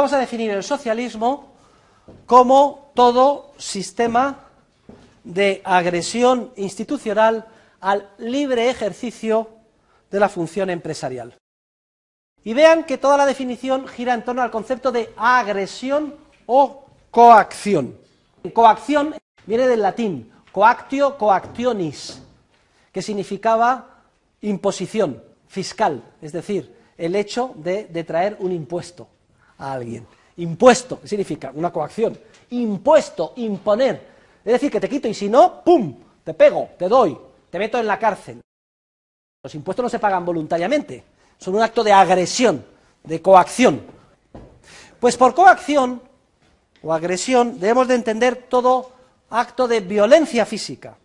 vamos a definir el socialismo como todo sistema de agresión institucional al libre ejercicio de la función empresarial. Y vean que toda la definición gira en torno al concepto de agresión o coacción. Coacción viene del latín, coactio, coactionis, que significaba imposición fiscal, es decir, el hecho de traer un impuesto a alguien. Impuesto, ¿qué significa? Una coacción. Impuesto, imponer. Es decir, que te quito y si no, ¡pum!, te pego, te doy, te meto en la cárcel. Los impuestos no se pagan voluntariamente, son un acto de agresión, de coacción. Pues por coacción o agresión debemos de entender todo acto de violencia física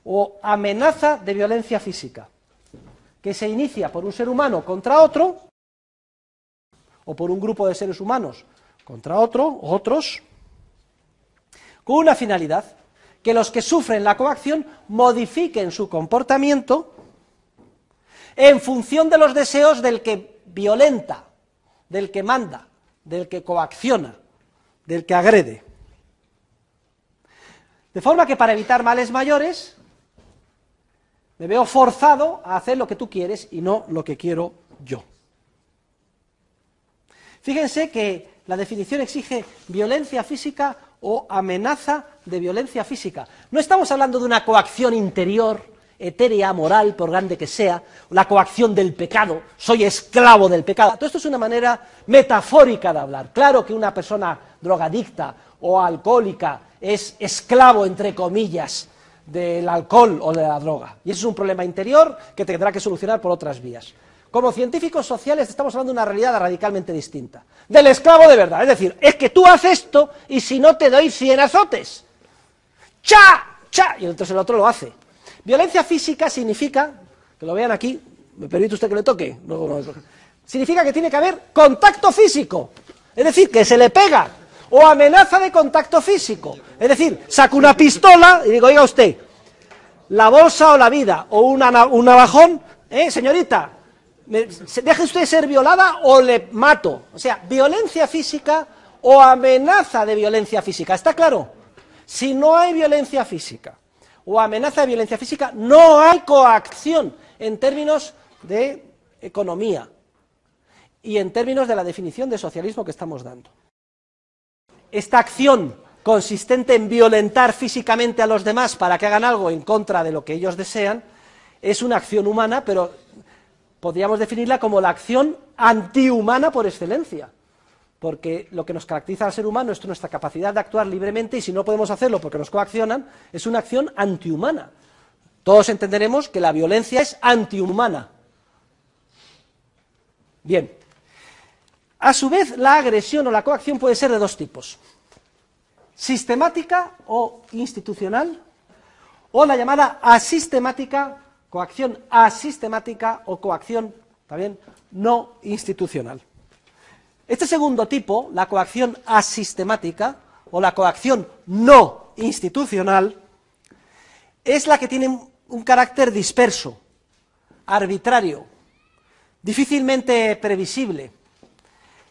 o amenaza de violencia física, que se inicia por un ser humano contra otro, o por un grupo de seres humanos contra otros, con una finalidad, que los que sufren la coacción modifiquen su comportamiento en función de los deseos del que violenta, del que manda, del que coacciona, del que agrede. De forma que para evitar males mayores, me veo forzado a hacer lo que tú quieres y no lo que quiero yo. Fíjense que la definición exige violencia física o amenaza de violencia física. No estamos hablando de una coacción interior, etérea, moral, por grande que sea, la coacción del pecado, soy esclavo del pecado. Todo esto es una manera metafórica de hablar. Claro que una persona drogadicta o alcohólica es esclavo, entre comillas, del alcohol o de la droga. Y eso es un problema interior que tendrá que solucionar por otras vías. Como científicos sociales estamos hablando de una realidad radicalmente distinta. Del esclavo de verdad, es decir, es que tú haces esto y si no te doy 100 azotes. ¡Cha! ¡Cha! Y entonces el otro lo hace. Violencia física significa, que lo vean aquí, ¿me permite usted que le toque? No. Significa que tiene que haber contacto físico, es decir, que se le pega, o amenaza de contacto físico, es decir, saco una pistola y digo, oiga usted, la bolsa o la vida, o un navajón, señorita, deje usted de ser violada o le mato. O sea, violencia física o amenaza de violencia física, ¿está claro? Si no hay violencia física o amenaza de violencia física, no hay coacción en términos de economía y en términos de la definición de socialismo que estamos dando. Esta acción consistente en violentar físicamente a los demás para que hagan algo en contra de lo que ellos desean es una acción humana, pero podríamos definirla como la acción antihumana por excelencia, porque lo que nos caracteriza al ser humano es nuestra capacidad de actuar libremente y si no podemos hacerlo porque nos coaccionan, es una acción antihumana. Todos entenderemos que la violencia es antihumana. Bien, a su vez la agresión o la coacción puede ser de dos tipos, sistemática o institucional, o la llamada asistemática, coacción asistemática o coacción también no institucional. Este segundo tipo, la coacción asistemática o la coacción no institucional, es la que tiene un carácter disperso, arbitrario, difícilmente previsible.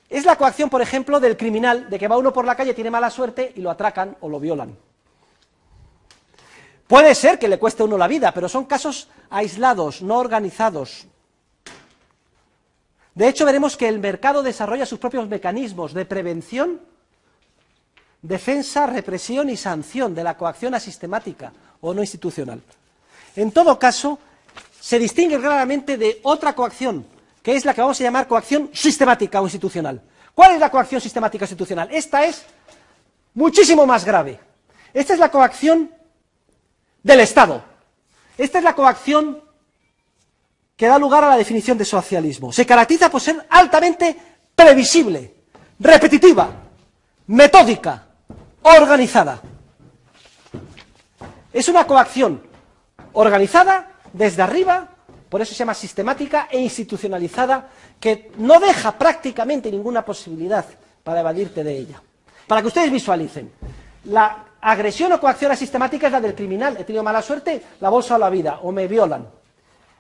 Es la coacción, por ejemplo, del criminal, de que va uno por la calle, tiene mala suerte y lo atracan o lo violan. Puede ser que le cueste a uno la vida, pero son casos aislados, no organizados. De hecho, veremos que el mercado desarrolla sus propios mecanismos de prevención, defensa, represión y sanción de la coacción asistemática o no institucional. En todo caso, se distingue claramente de otra coacción, que es la que vamos a llamar coacción sistemática o institucional. ¿Cuál es la coacción sistemática o institucional? Esta es muchísimo más grave. Esta es la coacción del Estado. Esta es la coacción que da lugar a la definición de socialismo. Se caracteriza por ser altamente previsible, repetitiva, metódica, organizada. Es una coacción organizada desde arriba, por eso se llama sistemática e institucionalizada, que no deja prácticamente ninguna posibilidad para evadirte de ella. Para que ustedes visualicen, la agresión o coacción asistemática es la del criminal, he tenido mala suerte, la bolsa o la vida, o me violan.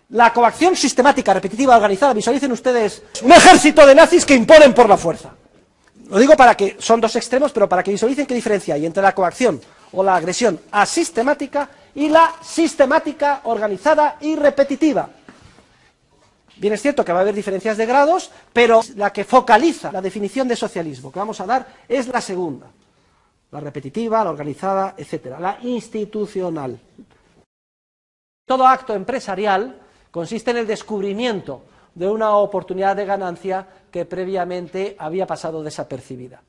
La coacción sistemática, repetitiva, organizada, visualicen ustedes un ejército de nazis que imponen por la fuerza. Lo digo para que, son dos extremos, pero para que visualicen qué diferencia hay entre la coacción o la agresión asistemática y la sistemática, organizada y repetitiva. Bien, es cierto que va a haber diferencias de grados, pero la que focaliza la definición de socialismo que vamos a dar es la segunda. La repetitiva, la organizada, etcétera, la institucional. Todo acto empresarial consiste en el descubrimiento de una oportunidad de ganancia que previamente había pasado desapercibida.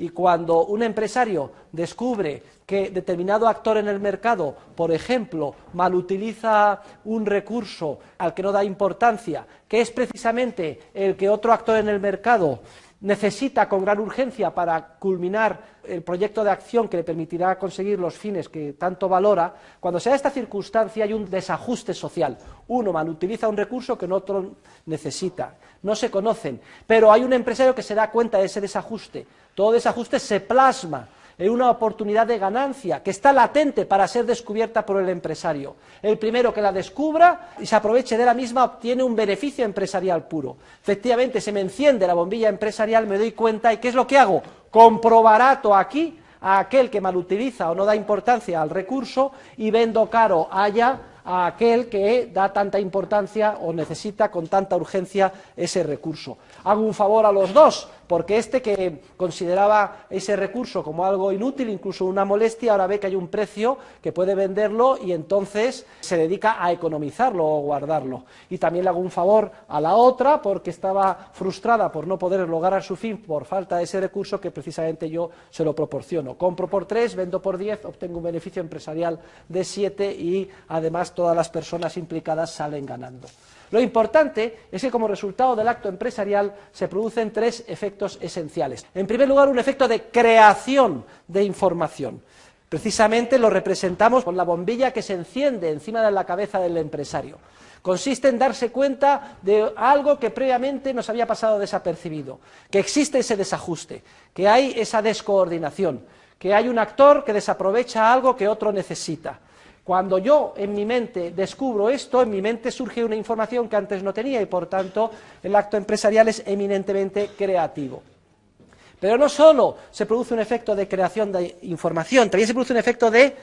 Y cuando un empresario descubre que determinado actor en el mercado, por ejemplo, malutiliza un recurso al que no da importancia, que es precisamente el que otro actor en el mercado necesita con gran urgencia para culminar el proyecto de acción que le permitirá conseguir los fines que tanto valora, cuando se da esta circunstancia hay un desajuste social. Uno malutiliza un recurso que el otro necesita. No se conocen, pero hay un empresario que se da cuenta de ese desajuste. Todo desajuste se plasma en una oportunidad de ganancia que está latente para ser descubierta por el empresario. El primero que la descubra y se aproveche de la misma obtiene un beneficio empresarial puro. Efectivamente, se me enciende la bombilla empresarial, me doy cuenta, ¿y qué es lo que hago? Compro barato aquí a aquel que malutiliza o no da importancia al recurso y vendo caro allá a aquel que da tanta importancia o necesita con tanta urgencia ese recurso. Hago un favor a los dos, porque este que consideraba ese recurso como algo inútil, incluso una molestia, ahora ve que hay un precio que puede venderlo y entonces se dedica a economizarlo o guardarlo. Y también le hago un favor a la otra, porque estaba frustrada por no poder lograr su fin por falta de ese recurso que precisamente yo se lo proporciono. Compro por 3, vendo por 10, obtengo un beneficio empresarial de 7 y además todas las personas implicadas salen ganando. Lo importante es que como resultado del acto empresarial se producen tres efectos esenciales. En primer lugar, un efecto de creación de información. Precisamente lo representamos con la bombilla que se enciende encima de la cabeza del empresario. Consiste en darse cuenta de algo que previamente nos había pasado desapercibido, que existe ese desajuste, que hay esa descoordinación, que hay un actor que desaprovecha algo que otro necesita. Cuando yo en mi mente descubro esto, en mi mente surge una información que antes no tenía y por tanto el acto empresarial es eminentemente creativo. Pero no solo se produce un efecto de creación de información, también se produce un efecto de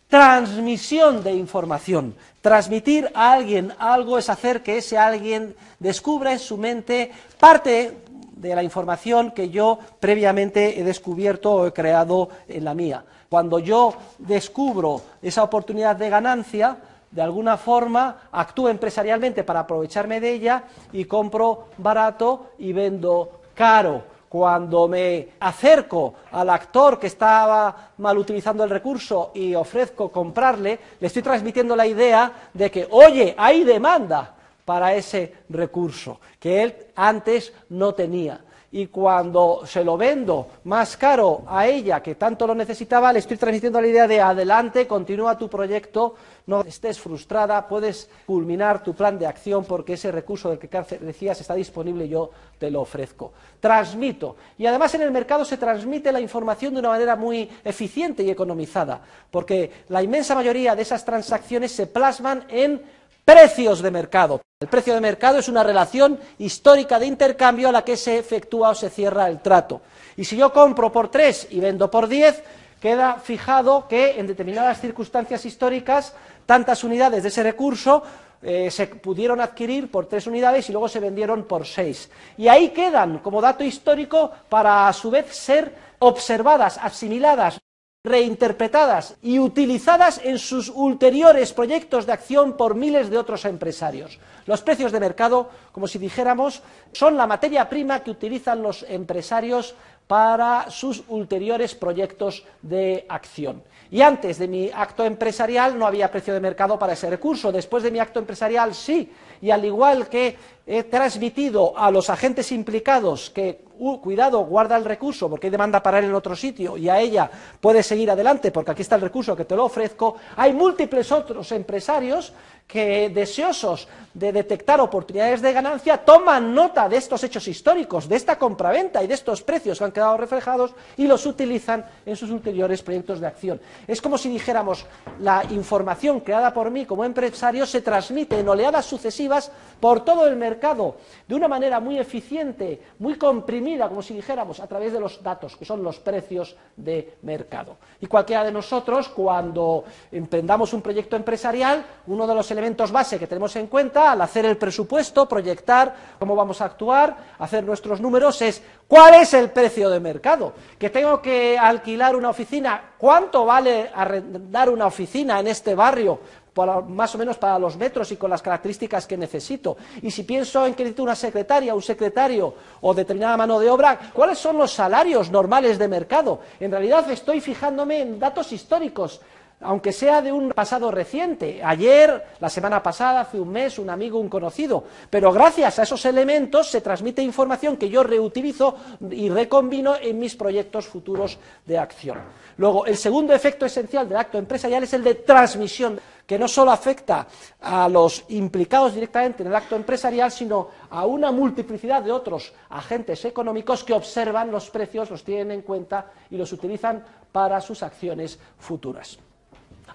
transmisión de información. Transmitir a alguien algo es hacer que ese alguien descubra en su mente parte de la información que yo previamente he descubierto o he creado en la mía. Cuando yo descubro esa oportunidad de ganancia, de alguna forma actúo empresarialmente para aprovecharme de ella y compro barato y vendo caro. Cuando me acerco al actor que estaba mal utilizando el recurso y ofrezco comprarle, le estoy transmitiendo la idea de que, oye, hay demanda para ese recurso, que él antes no tenía. Y cuando se lo vendo más caro a ella, que tanto lo necesitaba, le estoy transmitiendo la idea de adelante, continúa tu proyecto, no estés frustrada, puedes culminar tu plan de acción porque ese recurso del que decías está disponible y yo te lo ofrezco. Transmito. Y además en el mercado se transmite la información de una manera muy eficiente y economizada, porque la inmensa mayoría de esas transacciones se plasman en precios de mercado. El precio de mercado es una relación histórica de intercambio a la que se efectúa o se cierra el trato. Y si yo compro por 3 y vendo por 10, queda fijado que en determinadas circunstancias históricas tantas unidades de ese recurso se pudieron adquirir por 3 unidades y luego se vendieron por 6. Y ahí quedan como dato histórico para a su vez ser observadas, asimiladas, reinterpretadas y utilizadas en sus ulteriores proyectos de acción por miles de otros empresarios. Los precios de mercado, como si dijéramos, son la materia prima que utilizan los empresarios para sus ulteriores proyectos de acción. Y antes de mi acto empresarial no había precio de mercado para ese recurso, después de mi acto empresarial sí, y al igual que he transmitido a los agentes implicados que, cuidado, guarda el recurso porque hay demanda para él en otro sitio y a ella puede seguir adelante porque aquí está el recurso que te lo ofrezco, hay múltiples otros empresarios que, deseosos de detectar oportunidades de ganancia, toman nota de estos hechos históricos, de esta compraventa y de estos precios que han quedado reflejados y los utilizan en sus ulteriores proyectos de acción. Es como si dijéramos, la información creada por mí como empresario se transmite en oleadas sucesivas por todo el mercado de una manera muy eficiente, muy comprimida, exprimida, como si dijéramos, a través de los datos, que son los precios de mercado. Y cualquiera de nosotros, cuando emprendamos un proyecto empresarial, uno de los elementos base que tenemos en cuenta al hacer el presupuesto, proyectar cómo vamos a actuar, hacer nuestros números, es ¿cuál es el precio de mercado? Que tengo que alquilar una oficina, ¿cuánto vale arrendar una oficina en este barrio? Más o menos para los metros y con las características que necesito. Y si pienso en que necesito una secretaria, un secretario o determinada mano de obra, ¿cuáles son los salarios normales de mercado? En realidad estoy fijándome en datos históricos, aunque sea de un pasado reciente, ayer, la semana pasada, hace un mes, un amigo, un conocido, pero gracias a esos elementos se transmite información que yo reutilizo y recombino en mis proyectos futuros de acción. Luego, el segundo efecto esencial del acto empresarial es el de transmisión, que no solo afecta a los implicados directamente en el acto empresarial, sino a una multiplicidad de otros agentes económicos que observan los precios, los tienen en cuenta y los utilizan para sus acciones futuras.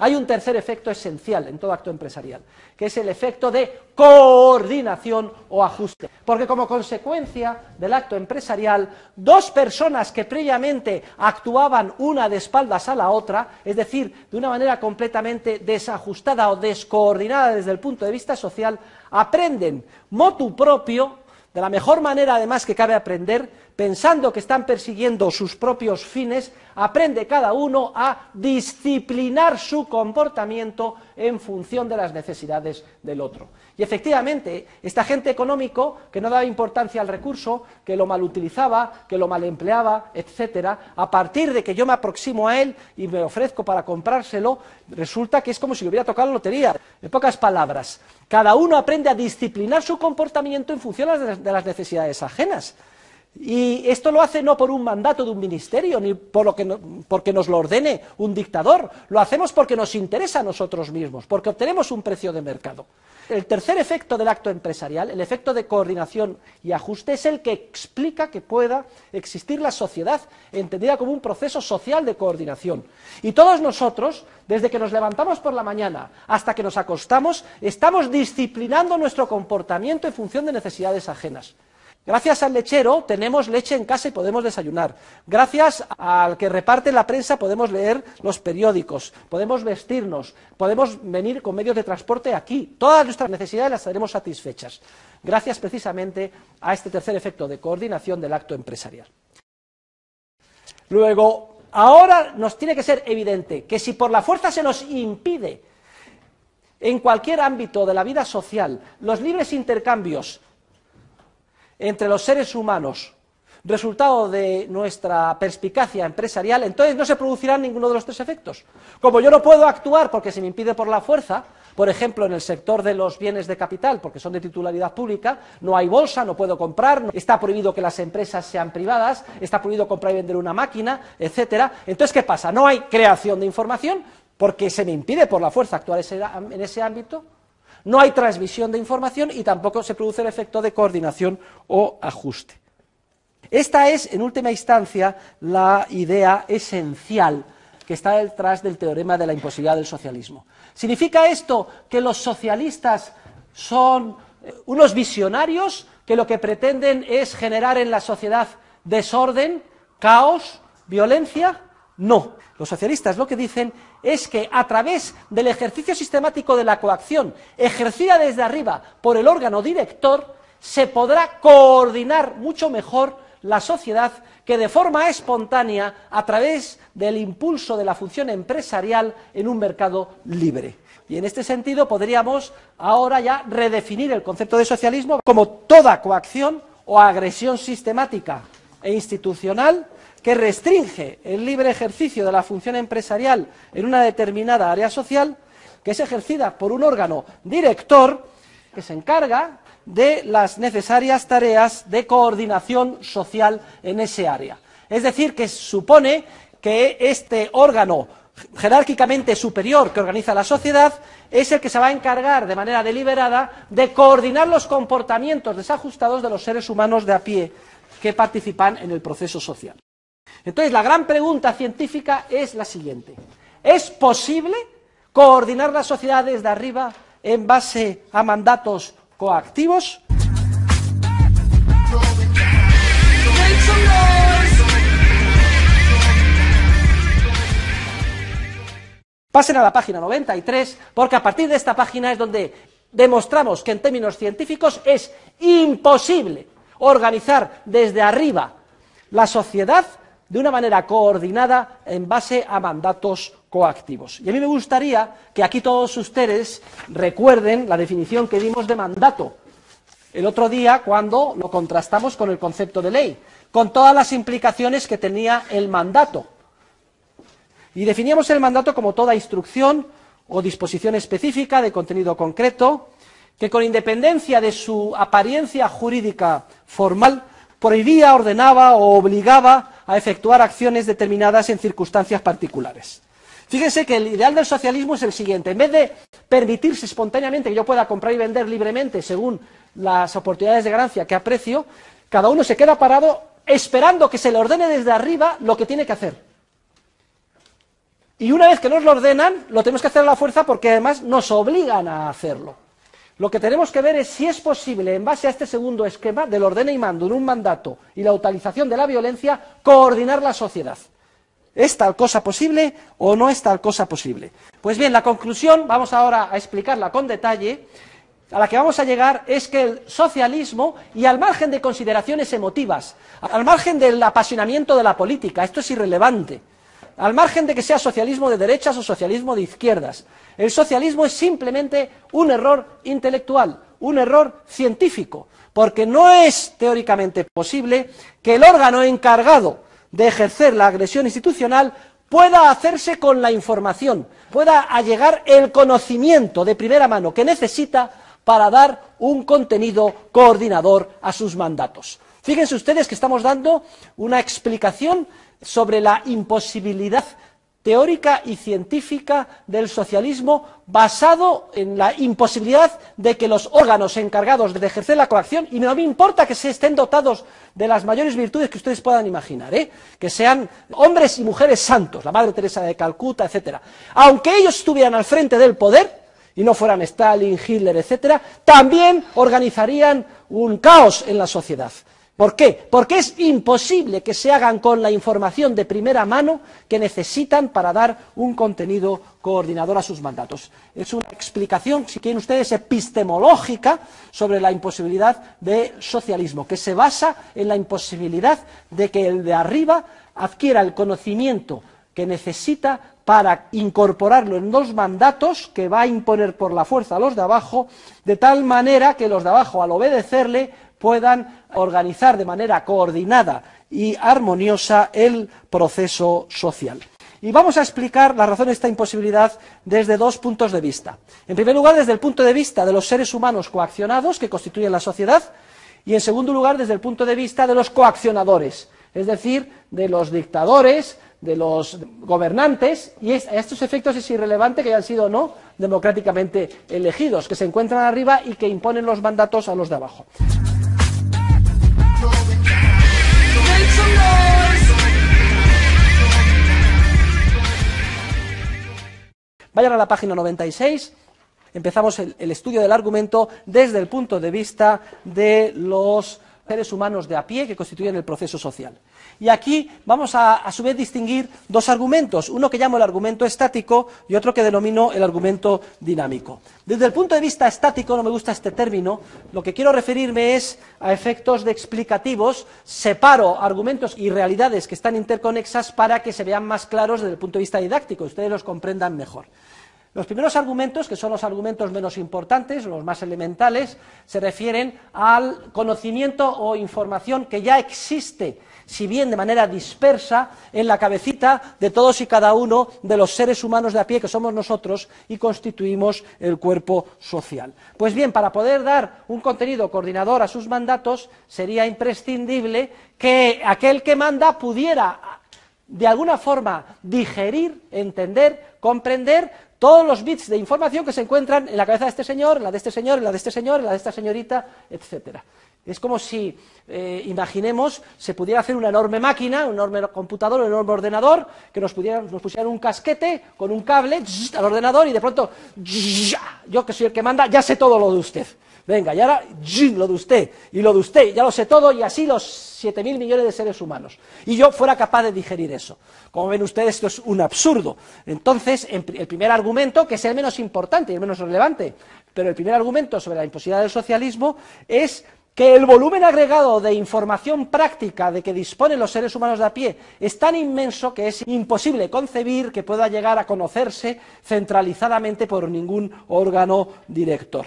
Hay un tercer efecto esencial en todo acto empresarial, que es el efecto de coordinación o ajuste. Porque como consecuencia del acto empresarial, dos personas que previamente actuaban una de espaldas a la otra, es decir, de una manera completamente desajustada o descoordinada desde el punto de vista social, aprenden motu propio, de la mejor manera además que cabe aprender, pensando que están persiguiendo sus propios fines, aprende cada uno a disciplinar su comportamiento en función de las necesidades del otro. Y efectivamente, este agente económico, que no daba importancia al recurso, que lo malutilizaba, que lo malempleaba, etcétera, a partir de que yo me aproximo a él y me ofrezco para comprárselo, resulta que es como si le hubiera tocado la lotería. En pocas palabras, cada uno aprende a disciplinar su comportamiento en función de las necesidades ajenas. Y esto lo hace no por un mandato de un ministerio, ni porque nos lo ordene un dictador, lo hacemos porque nos interesa a nosotros mismos, porque obtenemos un precio de mercado. El tercer efecto del acto empresarial, el efecto de coordinación y ajuste, es el que explica que pueda existir la sociedad, entendida como un proceso social de coordinación. Y todos nosotros, desde que nos levantamos por la mañana hasta que nos acostamos, estamos disciplinando nuestro comportamiento en función de necesidades ajenas. Gracias al lechero tenemos leche en casa y podemos desayunar. Gracias al que reparte la prensa podemos leer los periódicos, podemos vestirnos, podemos venir con medios de transporte aquí. Todas nuestras necesidades las tenemos satisfechas. Gracias precisamente a este tercer efecto de coordinación del acto empresarial. Luego, ahora nos tiene que ser evidente que si por la fuerza se nos impide en cualquier ámbito de la vida social los libres intercambios entre los seres humanos, resultado de nuestra perspicacia empresarial, entonces no se producirán ninguno de los tres efectos. Como yo no puedo actuar porque se me impide por la fuerza, por ejemplo, en el sector de los bienes de capital, porque son de titularidad pública, no hay bolsa, no puedo comprar, está prohibido que las empresas sean privadas, está prohibido comprar y vender una máquina, etcétera. Entonces, ¿qué pasa? No hay creación de información porque se me impide por la fuerza actuar en ese ámbito. No hay transmisión de información y tampoco se produce el efecto de coordinación o ajuste. Esta es, en última instancia, la idea esencial que está detrás del teorema de la imposibilidad del socialismo. ¿Significa esto que los socialistas son unos visionarios que lo que pretenden es generar en la sociedad desorden, caos, violencia? No. Los socialistas lo que dicen es que a través del ejercicio sistemático de la coacción, ejercida desde arriba por el órgano director, se podrá coordinar mucho mejor la sociedad que de forma espontánea, a través del impulso de la función empresarial en un mercado libre. Y en este sentido podríamos ahora ya redefinir el concepto de socialismo como toda coacción o agresión sistemática e institucional que restringe el libre ejercicio de la función empresarial en una determinada área social, que es ejercida por un órgano director que se encarga de las necesarias tareas de coordinación social en ese área. Es decir, que supone que este órgano jerárquicamente superior que organiza la sociedad es el que se va a encargar de manera deliberada de coordinar los comportamientos desajustados de los seres humanos de a pie que participan en el proceso social. Entonces, la gran pregunta científica es la siguiente: ¿es posible coordinar la sociedad desde arriba en base a mandatos coactivos? Pasen a la página 93, porque a partir de esta página es donde demostramos que en términos científicos es imposible organizar desde arriba la sociedad de una manera coordinada en base a mandatos coactivos. Y a mí me gustaría que aquí todos ustedes recuerden la definición que dimos de mandato el otro día cuando lo contrastamos con el concepto de ley, con todas las implicaciones que tenía el mandato. Y definíamos el mandato como toda instrucción o disposición específica de contenido concreto que con independencia de su apariencia jurídica formal prohibía, ordenaba o obligaba a efectuar acciones determinadas en circunstancias particulares. Fíjense que el ideal del socialismo es el siguiente: en vez de permitirse espontáneamente que yo pueda comprar y vender libremente según las oportunidades de ganancia que aprecio, cada uno se queda parado esperando que se le ordene desde arriba lo que tiene que hacer. Y una vez que nos lo ordenan, lo tenemos que hacer a la fuerza porque además nos obligan a hacerlo. Lo que tenemos que ver es si es posible, en base a este segundo esquema del ordena y mando en un mandato y la utilización de la violencia, coordinar la sociedad. ¿Es tal cosa posible o no es tal cosa posible? Pues bien, la conclusión, vamos ahora a explicarla con detalle, a la que vamos a llegar es que el socialismo, y al margen de consideraciones emotivas, al margen del apasionamiento de la política, esto es irrelevante, al margen de que sea socialismo de derechas o socialismo de izquierdas, el socialismo es simplemente un error intelectual, un error científico, porque no es teóricamente posible que el órgano encargado de ejercer la agresión institucional pueda hacerse con la información, pueda allegar el conocimiento de primera mano que necesita para dar un contenido coordinador a sus mandatos. Fíjense ustedes que estamos dando una explicación sobre la imposibilidad teórica y científica del socialismo basado en la imposibilidad de que los órganos encargados de ejercer la coacción, y no me importa que se estén dotados de las mayores virtudes que ustedes puedan imaginar, que sean hombres y mujeres santos, la Madre Teresa de Calcuta, etcétera, aunque ellos estuvieran al frente del poder y no fueran Stalin, Hitler, etcétera, también organizarían un caos en la sociedad. ¿Por qué? Porque es imposible que se hagan con la información de primera mano que necesitan para dar un contenido coordinador a sus mandatos. Es una explicación, si quieren ustedes, epistemológica sobre la imposibilidad del socialismo, que se basa en la imposibilidad de que el de arriba adquiera el conocimiento que necesita para incorporarlo en los mandatos que va a imponer por la fuerza a los de abajo, de tal manera que los de abajo, al obedecerle, puedan organizar de manera coordinada y armoniosa el proceso social. Y vamos a explicar la razón de esta imposibilidad desde dos puntos de vista. En primer lugar, desde el punto de vista de los seres humanos coaccionados que constituyen la sociedad, y en segundo lugar, desde el punto de vista de los coaccionadores, es decir, de los dictadores, de los gobernantes, y a estos efectos es irrelevante que hayan sido o no democráticamente elegidos, que se encuentran arriba y que imponen los mandatos a los de abajo. Vayan a la página 96, empezamos el estudio del argumento desde el punto de vista de los seres humanos de a pie que constituyen el proceso social. Y aquí vamos a su vez distinguir dos argumentos, uno que llamo el argumento estático y otro que denomino el argumento dinámico. Desde el punto de vista estático, no me gusta este término, lo que quiero referirme es a efectos de explicativos, separo argumentos y realidades que están interconexas para que se vean más claros desde el punto de vista didáctico, ustedes los comprendan mejor. Los primeros argumentos, que son los argumentos menos importantes, los más elementales, se refieren al conocimiento o información que ya existe, si bien de manera dispersa, en la cabecita de todos y cada uno de los seres humanos de a pie que somos nosotros y constituimos el cuerpo social. Pues bien, para poder dar un contenido coordinador a sus mandatos, sería imprescindible que aquel que manda pudiera, de alguna forma, digerir, entender, comprender todos los bits de información que se encuentran en la cabeza de este señor, en la de este señor, en la de este señor, en la de esta señorita, etcétera. Es como si, imaginemos, se pudiera hacer una enorme máquina, un enorme computador, un enorme ordenador, que nos pusieran un casquete con un cable al ordenador y de pronto, yo que soy el que manda, ya sé todo lo de usted. Venga, y ahora, lo de usted, y lo de usted, ya lo sé todo, y así los 7.000 millones de seres humanos. Y yo fuera capaz de digerir eso. Como ven ustedes, esto es un absurdo. Entonces, el primer argumento, que es el menos importante y el menos relevante, pero el primer argumento sobre la imposibilidad del socialismo es que el volumen agregado de información práctica de que disponen los seres humanos de a pie es tan inmenso que es imposible concebir que pueda llegar a conocerse centralizadamente por ningún órgano director.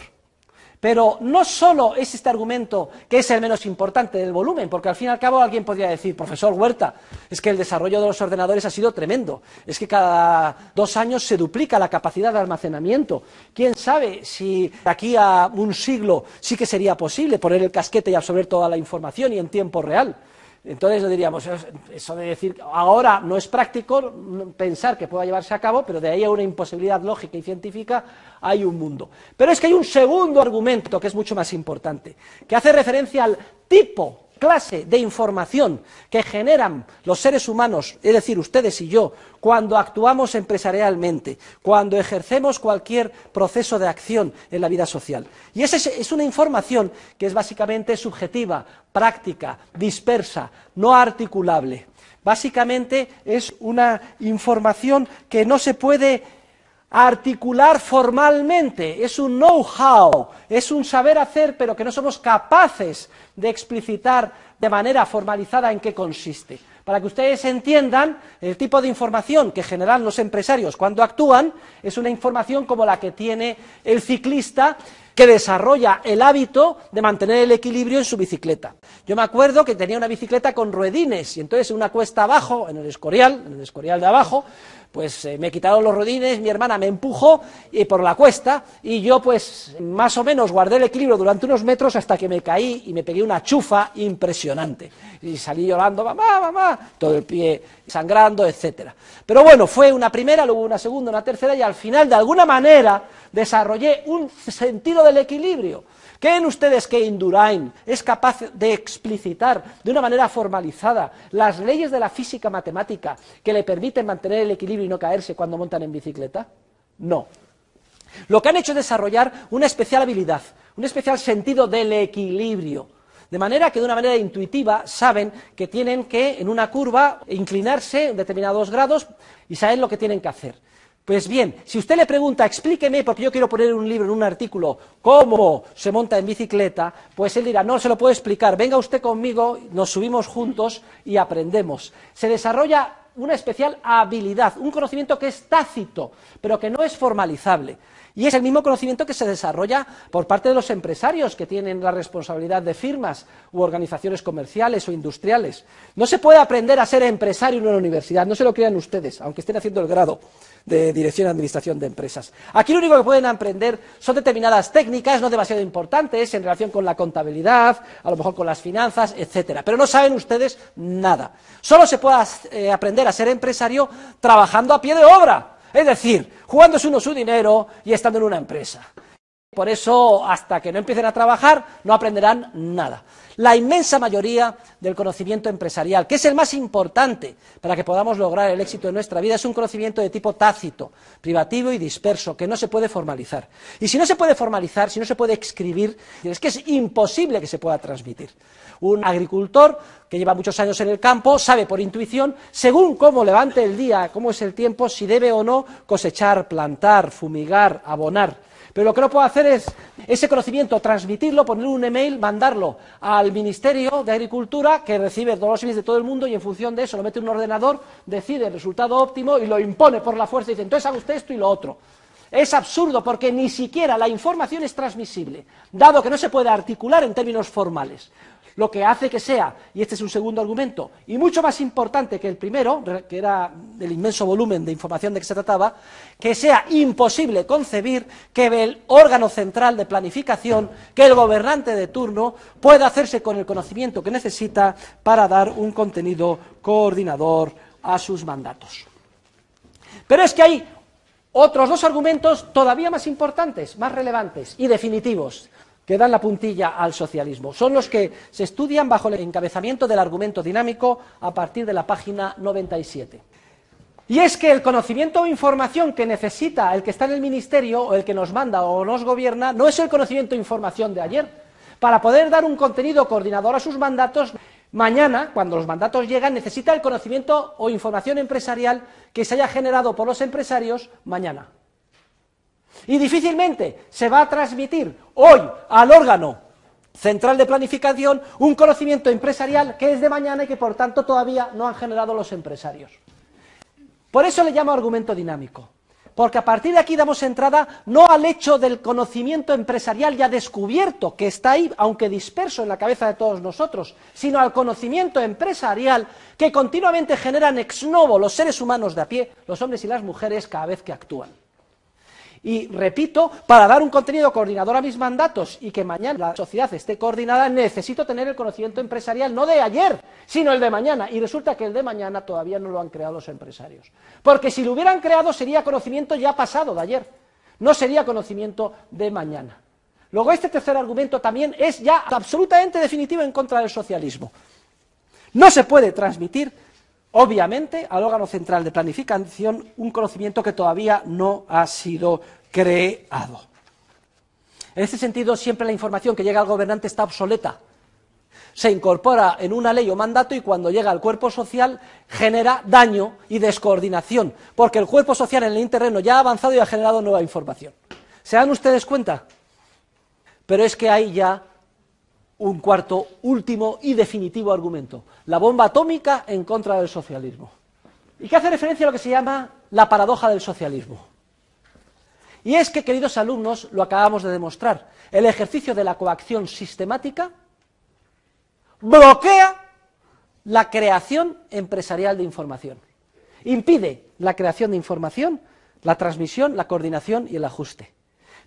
Pero no solo es este argumento que es el menos importante del volumen, porque al fin y al cabo alguien podría decir, profesor Huerta, es que el desarrollo de los ordenadores ha sido tremendo, es que cada 2 años se duplica la capacidad de almacenamiento. ¿Quién sabe si de aquí a un siglo sí que sería posible poner el casquete y absorber toda la información y en tiempo real? Entonces diríamos, eso de decir, ahora no es práctico pensar que pueda llevarse a cabo, pero de ahí a una imposibilidad lógica y científica hay un mundo. Pero es que hay un segundo argumento que es mucho más importante, que hace referencia al tipo, clase de información que generan los seres humanos, es decir, ustedes y yo, cuando actuamos empresarialmente, cuando ejercemos cualquier proceso de acción en la vida social. Y esa es una información que es básicamente subjetiva, práctica, dispersa, no articulable. Básicamente es una información que no se puede articular formalmente, es un know-how, es un saber hacer, pero que no somos capaces de explicitar de manera formalizada en qué consiste. Para que ustedes entiendan, el tipo de información que generan los empresarios cuando actúan es una información como la que tiene el ciclista que desarrolla el hábito de mantener el equilibrio en su bicicleta. Yo me acuerdo que tenía una bicicleta con ruedines y entonces en una cuesta abajo, en el Escorial de abajo, pues me quitaron los ruedines, mi hermana me empujó por la cuesta y yo pues más o menos guardé el equilibrio durante unos metros hasta que me caí y me pegué una chufa impresionante. Y salí llorando, mamá, mamá, todo el pie sangrando, etcétera. Pero bueno, fue una primera, luego una segunda, una tercera y al final de alguna manera desarrollé un sentido del equilibrio. ¿Creen ustedes que Indurain es capaz de explicitar de una manera formalizada las leyes de la física matemática que le permiten mantener el equilibrio y no caerse cuando montan en bicicleta? No. Lo que han hecho es desarrollar una especial habilidad, un especial sentido del equilibrio. De manera que de una manera intuitiva saben que tienen que en una curva inclinarse en determinados grados y saben lo que tienen que hacer. Pues bien, si usted le pregunta, explíqueme, porque yo quiero poner en un libro, en un artículo, cómo se monta en bicicleta, pues él dirá, no se lo puedo explicar, venga usted conmigo, nos subimos juntos y aprendemos. Se desarrolla una especial habilidad, un conocimiento que es tácito, pero que no es formalizable. Y es el mismo conocimiento que se desarrolla por parte de los empresarios que tienen la responsabilidad de firmas u organizaciones comerciales o industriales. No se puede aprender a ser empresario en una universidad, no se lo crean ustedes, aunque estén haciendo el grado de Dirección y Administración de Empresas. Aquí lo único que pueden aprender son determinadas técnicas, no demasiado importantes, en relación con la contabilidad, a lo mejor con las finanzas, etcétera. Pero no saben ustedes nada. Solo se puede aprender a ser empresario trabajando a pie de obra. Es decir, jugándose uno su dinero y estando en una empresa. Por eso, hasta que no empiecen a trabajar, no aprenderán nada. La inmensa mayoría del conocimiento empresarial, que es el más importante para que podamos lograr el éxito de nuestra vida, es un conocimiento de tipo tácito, privativo y disperso, que no se puede formalizar. Y si no se puede formalizar, si no se puede escribir, es que es imposible que se pueda transmitir. Un agricultor que lleva muchos años en el campo sabe por intuición, según cómo levante el día, cómo es el tiempo, si debe o no cosechar, plantar, fumigar, abonar. Pero lo que no puedo hacer es ese conocimiento, transmitirlo, poner un email, mandarlo al Ministerio de Agricultura, que recibe todos los emails de todo el mundo y en función de eso lo mete en un ordenador, decide el resultado óptimo y lo impone por la fuerza y dice, entonces haga usted esto y lo otro. Es absurdo porque ni siquiera la información es transmisible, dado que no se puede articular en términos formales. Lo que hace que sea, y este es un segundo argumento, y mucho más importante que el primero, que era del inmenso volumen de información de que se trataba, que sea imposible concebir que el órgano central de planificación, que el gobernante de turno, pueda hacerse con el conocimiento que necesita para dar un contenido coordinador a sus mandatos. Pero es que hay otros dos argumentos todavía más importantes, más relevantes y definitivos, que dan la puntilla al socialismo. Son los que se estudian bajo el encabezamiento del argumento dinámico a partir de la página 97. Y es que el conocimiento o información que necesita el que está en el ministerio, o el que nos manda o nos gobierna, no es el conocimiento o información de ayer. Para poder dar un contenido coordinador a sus mandatos, mañana, cuando los mandatos llegan, necesita el conocimiento o información empresarial que se haya generado por los empresarios mañana. Y difícilmente se va a transmitir hoy al órgano central de planificación un conocimiento empresarial que es de mañana y que por tanto todavía no han generado los empresarios. Por eso le llamo argumento dinámico, porque a partir de aquí damos entrada no al hecho del conocimiento empresarial ya descubierto, que está ahí, aunque disperso en la cabeza de todos nosotros, sino al conocimiento empresarial que continuamente generan ex novo los seres humanos de a pie, los hombres y las mujeres, cada vez que actúan. Y repito, para dar un contenido coordinador a mis mandatos y que mañana la sociedad esté coordinada, necesito tener el conocimiento empresarial no de ayer, sino el de mañana. Y resulta que el de mañana todavía no lo han creado los empresarios. Porque si lo hubieran creado sería conocimiento ya pasado de ayer, no sería conocimiento de mañana. Luego este tercer argumento también es ya absolutamente definitivo en contra del socialismo. No se puede transmitir, obviamente, al órgano central de planificación un conocimiento que todavía no ha sido creado. En este sentido, siempre la información que llega al gobernante está obsoleta. Se incorpora en una ley o mandato y cuando llega al cuerpo social genera daño y descoordinación, porque el cuerpo social en el terreno ya ha avanzado y ha generado nueva información. ¿Se dan ustedes cuenta? Pero es que hay ya un cuarto, último y definitivo argumento, la bomba atómica en contra del socialismo, y que hace referencia a lo que se llama la paradoja del socialismo. Y es que, queridos alumnos, lo acabamos de demostrar, el ejercicio de la coacción sistemática bloquea la creación empresarial de información, impide la creación de información, la transmisión, la coordinación y el ajuste.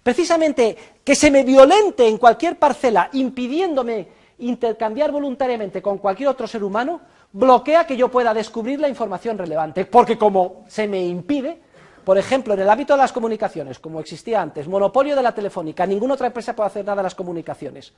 Precisamente que se me violente en cualquier parcela, impidiéndome intercambiar voluntariamente con cualquier otro ser humano, bloquea que yo pueda descubrir la información relevante, porque como se me impide, por ejemplo, en el ámbito de las comunicaciones, como existía antes, monopolio de la telefónica, ninguna otra empresa puede hacer nada en las comunicaciones,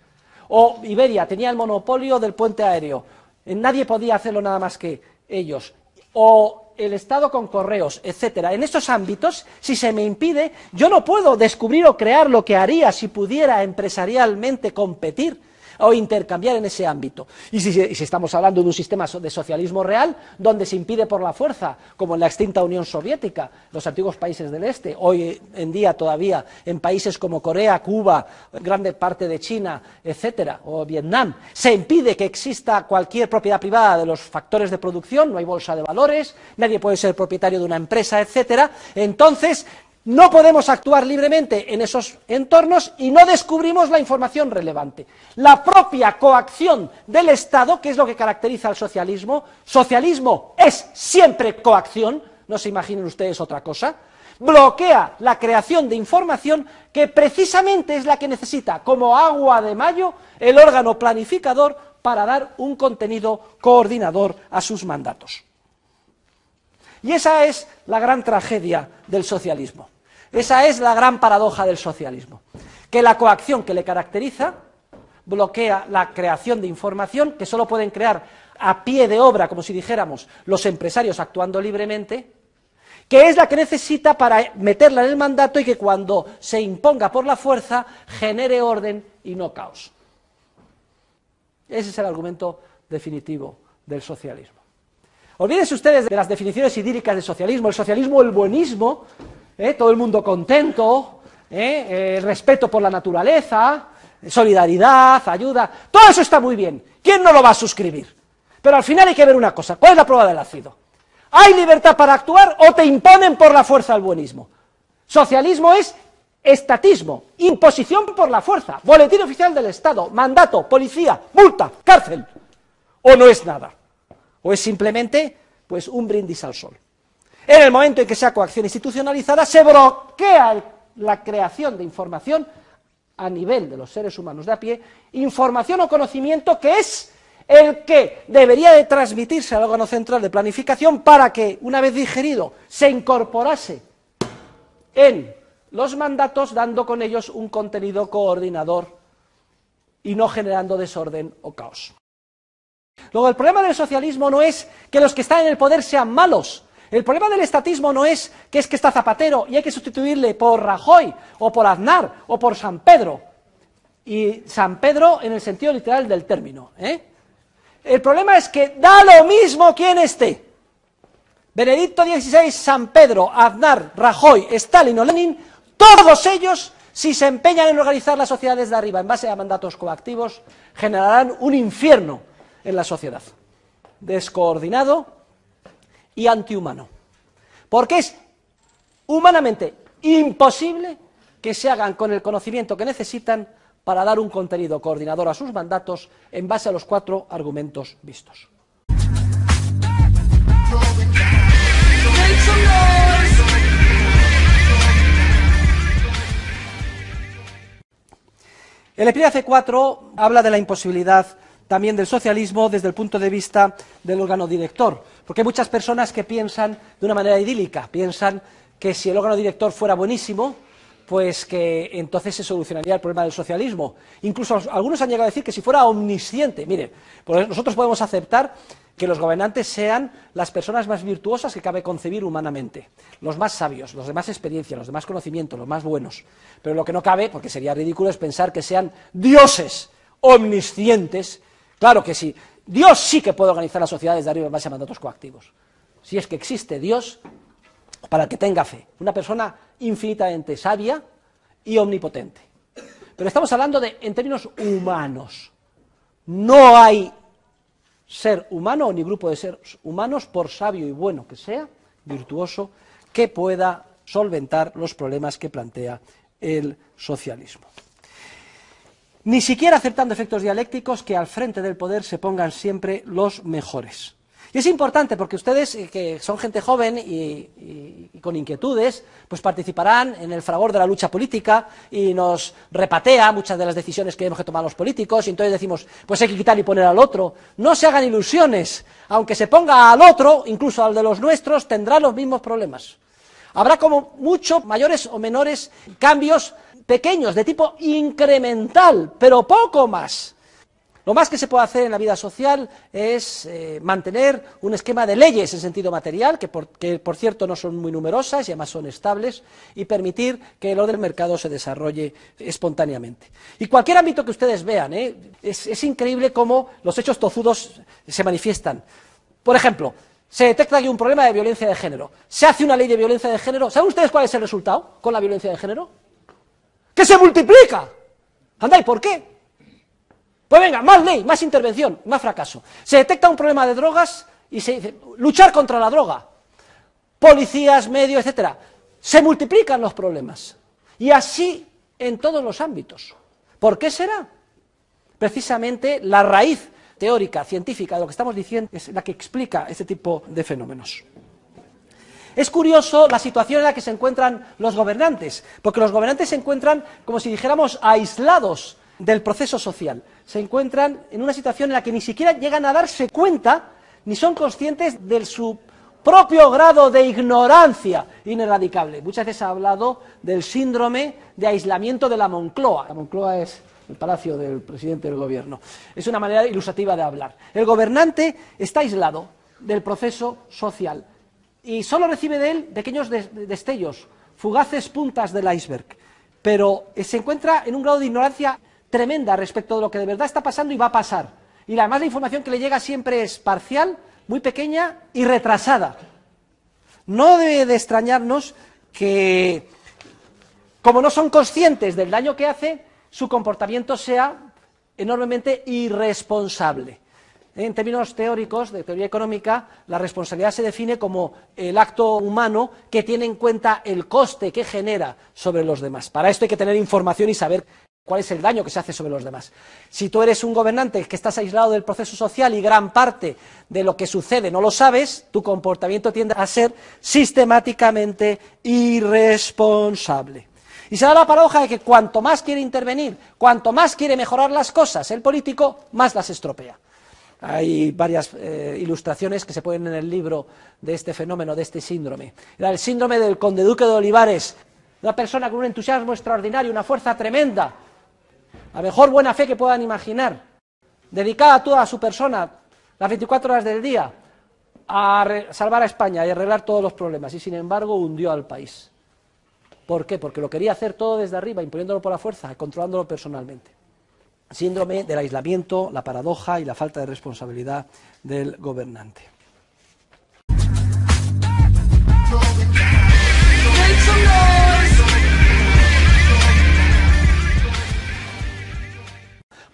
o Iberia tenía el monopolio del puente aéreo, nadie podía hacerlo nada más que ellos, o el Estado con correos, etcétera. En estos ámbitos, si se me impide, yo no puedo descubrir o crear lo que haría si pudiera empresarialmente competir o intercambiar en ese ámbito. Y si estamos hablando de un sistema de socialismo real, donde se impide por la fuerza, como en la extinta Unión Soviética, los antiguos países del Este, hoy en día todavía en países como Corea, Cuba, grande parte de China, etcétera, o Vietnam, se impide que exista cualquier propiedad privada de los factores de producción, no hay bolsa de valores, nadie puede ser propietario de una empresa, etcétera. Entonces, no podemos actuar libremente en esos entornos y no descubrimos la información relevante. La propia coacción del Estado, que es lo que caracteriza al socialismo, socialismo es siempre coacción, no se imaginen ustedes otra cosa, bloquea la creación de información que precisamente es la que necesita, como agua de mayo, el órgano planificador para dar un contenido coordinador a sus mandatos. Y esa es la gran tragedia del socialismo. Esa es la gran paradoja del socialismo, que la coacción que le caracteriza bloquea la creación de información que solo pueden crear a pie de obra, como si dijéramos, los empresarios actuando libremente, que es la que necesita para meterla en el mandato y que cuando se imponga por la fuerza genere orden y no caos. Ese es el argumento definitivo del socialismo. Olvídense ustedes de las definiciones idílicas del socialismo, el socialismo, el buenismo, todo el mundo contento, el respeto por la naturaleza, solidaridad, ayuda, todo eso está muy bien. ¿Quién no lo va a suscribir? Pero al final hay que ver una cosa, ¿cuál es la prueba del ácido? ¿Hay libertad para actuar o te imponen por la fuerza el buenismo? Socialismo es estatismo, imposición por la fuerza, boletín oficial del Estado, mandato, policía, multa, cárcel. ¿O no es nada? ¿O es simplemente pues un brindis al sol? En el momento en que sea coacción institucionalizada, se bloquea la creación de información a nivel de los seres humanos de a pie, información o conocimiento que es el que debería de transmitirse al órgano central de planificación para que, una vez digerido, se incorporase en los mandatos, dando con ellos un contenido coordinador y no generando desorden o caos. Luego, el problema del socialismo no es que los que están en el poder sean malos. El problema del estatismo no es que está Zapatero y hay que sustituirle por Rajoy, o por Aznar, o por San Pedro. Y San Pedro en el sentido literal del término, El problema es que da lo mismo quién esté. Benedicto XVI, San Pedro, Aznar, Rajoy, Stalin o Lenin, todos ellos, si se empeñan en organizar las sociedades de arriba en base a mandatos coactivos, generarán un infierno en la sociedad, descoordinado y antihumano. Porque es humanamente imposible que se hagan con el conocimiento que necesitan para dar un contenido coordinador a sus mandatos en base a los 4 argumentos vistos. El epígrafe 4 habla de la imposibilidad también del socialismo desde el punto de vista del órgano director, porque hay muchas personas que piensan de una manera idílica, piensan que si el órgano director fuera buenísimo, pues que entonces se solucionaría el problema del socialismo. Incluso algunos han llegado a decir que si fuera omnisciente. Mire, pues nosotros podemos aceptar que los gobernantes sean las personas más virtuosas que cabe concebir humanamente, los más sabios, los de más experiencia, los de más conocimiento, los más buenos. Pero lo que no cabe, porque sería ridículo, es pensar que sean dioses omniscientes. Claro que sí, Dios sí que puede organizar las sociedades de arriba en base a mandatos coactivos. Si es que existe Dios, para el que tenga fe, una persona infinitamente sabia y omnipotente. Pero estamos hablando en términos humanos. No hay ser humano ni grupo de seres humanos, por sabio y bueno que sea, virtuoso, que pueda solventar los problemas que plantea el socialismo. Ni siquiera aceptando efectos dialécticos que al frente del poder se pongan siempre los mejores. Y es importante porque ustedes, que son gente joven y con inquietudes, pues participarán en el fragor de la lucha política y nos repatea muchas de las decisiones que tenemos que tomar los políticos, y entonces decimos, pues hay que quitar y poner al otro. No se hagan ilusiones, aunque se ponga al otro, incluso al de los nuestros, tendrá los mismos problemas. Habrá como mucho mayores o menores cambios pequeños, de tipo incremental, pero poco más. Lo más que se puede hacer en la vida social es mantener un esquema de leyes en sentido material, que por cierto no son muy numerosas y además son estables, y permitir que el orden del mercado se desarrolle espontáneamente. Y cualquier ámbito que ustedes vean, es increíble cómo los hechos tozudos se manifiestan. Por ejemplo, se detecta aquí un problema de violencia de género. Se hace una ley de violencia de género. ¿Saben ustedes cuál es el resultado con la violencia de género? ¡Que se multiplica! Anda, ¿y por qué? Pues venga, más ley, más intervención, más fracaso. Se detecta un problema de drogas y se dice, luchar contra la droga. Policías, medios, etcétera. Se multiplican los problemas. Y así en todos los ámbitos. ¿Por qué será? Precisamente la raíz teórica, científica de lo que estamos diciendo es la que explica este tipo de fenómenos. Es curioso la situación en la que se encuentran los gobernantes, porque los gobernantes se encuentran, como si dijéramos, aislados del proceso social. Se encuentran en una situación en la que ni siquiera llegan a darse cuenta, ni son conscientes de su propio grado de ignorancia ineradicable. Muchas veces se ha hablado del síndrome de aislamiento de la Moncloa. La Moncloa es el palacio del presidente del gobierno. Es una manera ilustrativa de hablar. El gobernante está aislado del proceso social y solo recibe de él pequeños destellos, fugaces puntas del iceberg, pero se encuentra en un grado de ignorancia tremenda respecto de lo que de verdad está pasando y va a pasar. Y además la información que le llega siempre es parcial, muy pequeña y retrasada. No debe de extrañarnos que, como no son conscientes del daño que hace, su comportamiento sea enormemente irresponsable. En términos teóricos, de teoría económica, la responsabilidad se define como el acto humano que tiene en cuenta el coste que genera sobre los demás. Para esto hay que tener información y saber cuál es el daño que se hace sobre los demás. Si tú eres un gobernante que estás aislado del proceso social y gran parte de lo que sucede no lo sabes, tu comportamiento tiende a ser sistemáticamente irresponsable. Y se da la paradoja de que cuanto más quiere intervenir, cuanto más quiere mejorar las cosas el político, más las estropea. Hay varias ilustraciones que se ponen en el libro de este fenómeno, de este síndrome. Era el síndrome del conde duque de Olivares, una persona con un entusiasmo extraordinario, una fuerza tremenda, la mejor buena fe que puedan imaginar, dedicada a toda su persona, las 24 horas del día, a salvar a España y arreglar todos los problemas, y sin embargo hundió al país. ¿Por qué? Porque lo quería hacer todo desde arriba, imponiéndolo por la fuerza, controlándolo personalmente. Síndrome del aislamiento, la paradoja y la falta de responsabilidad del gobernante.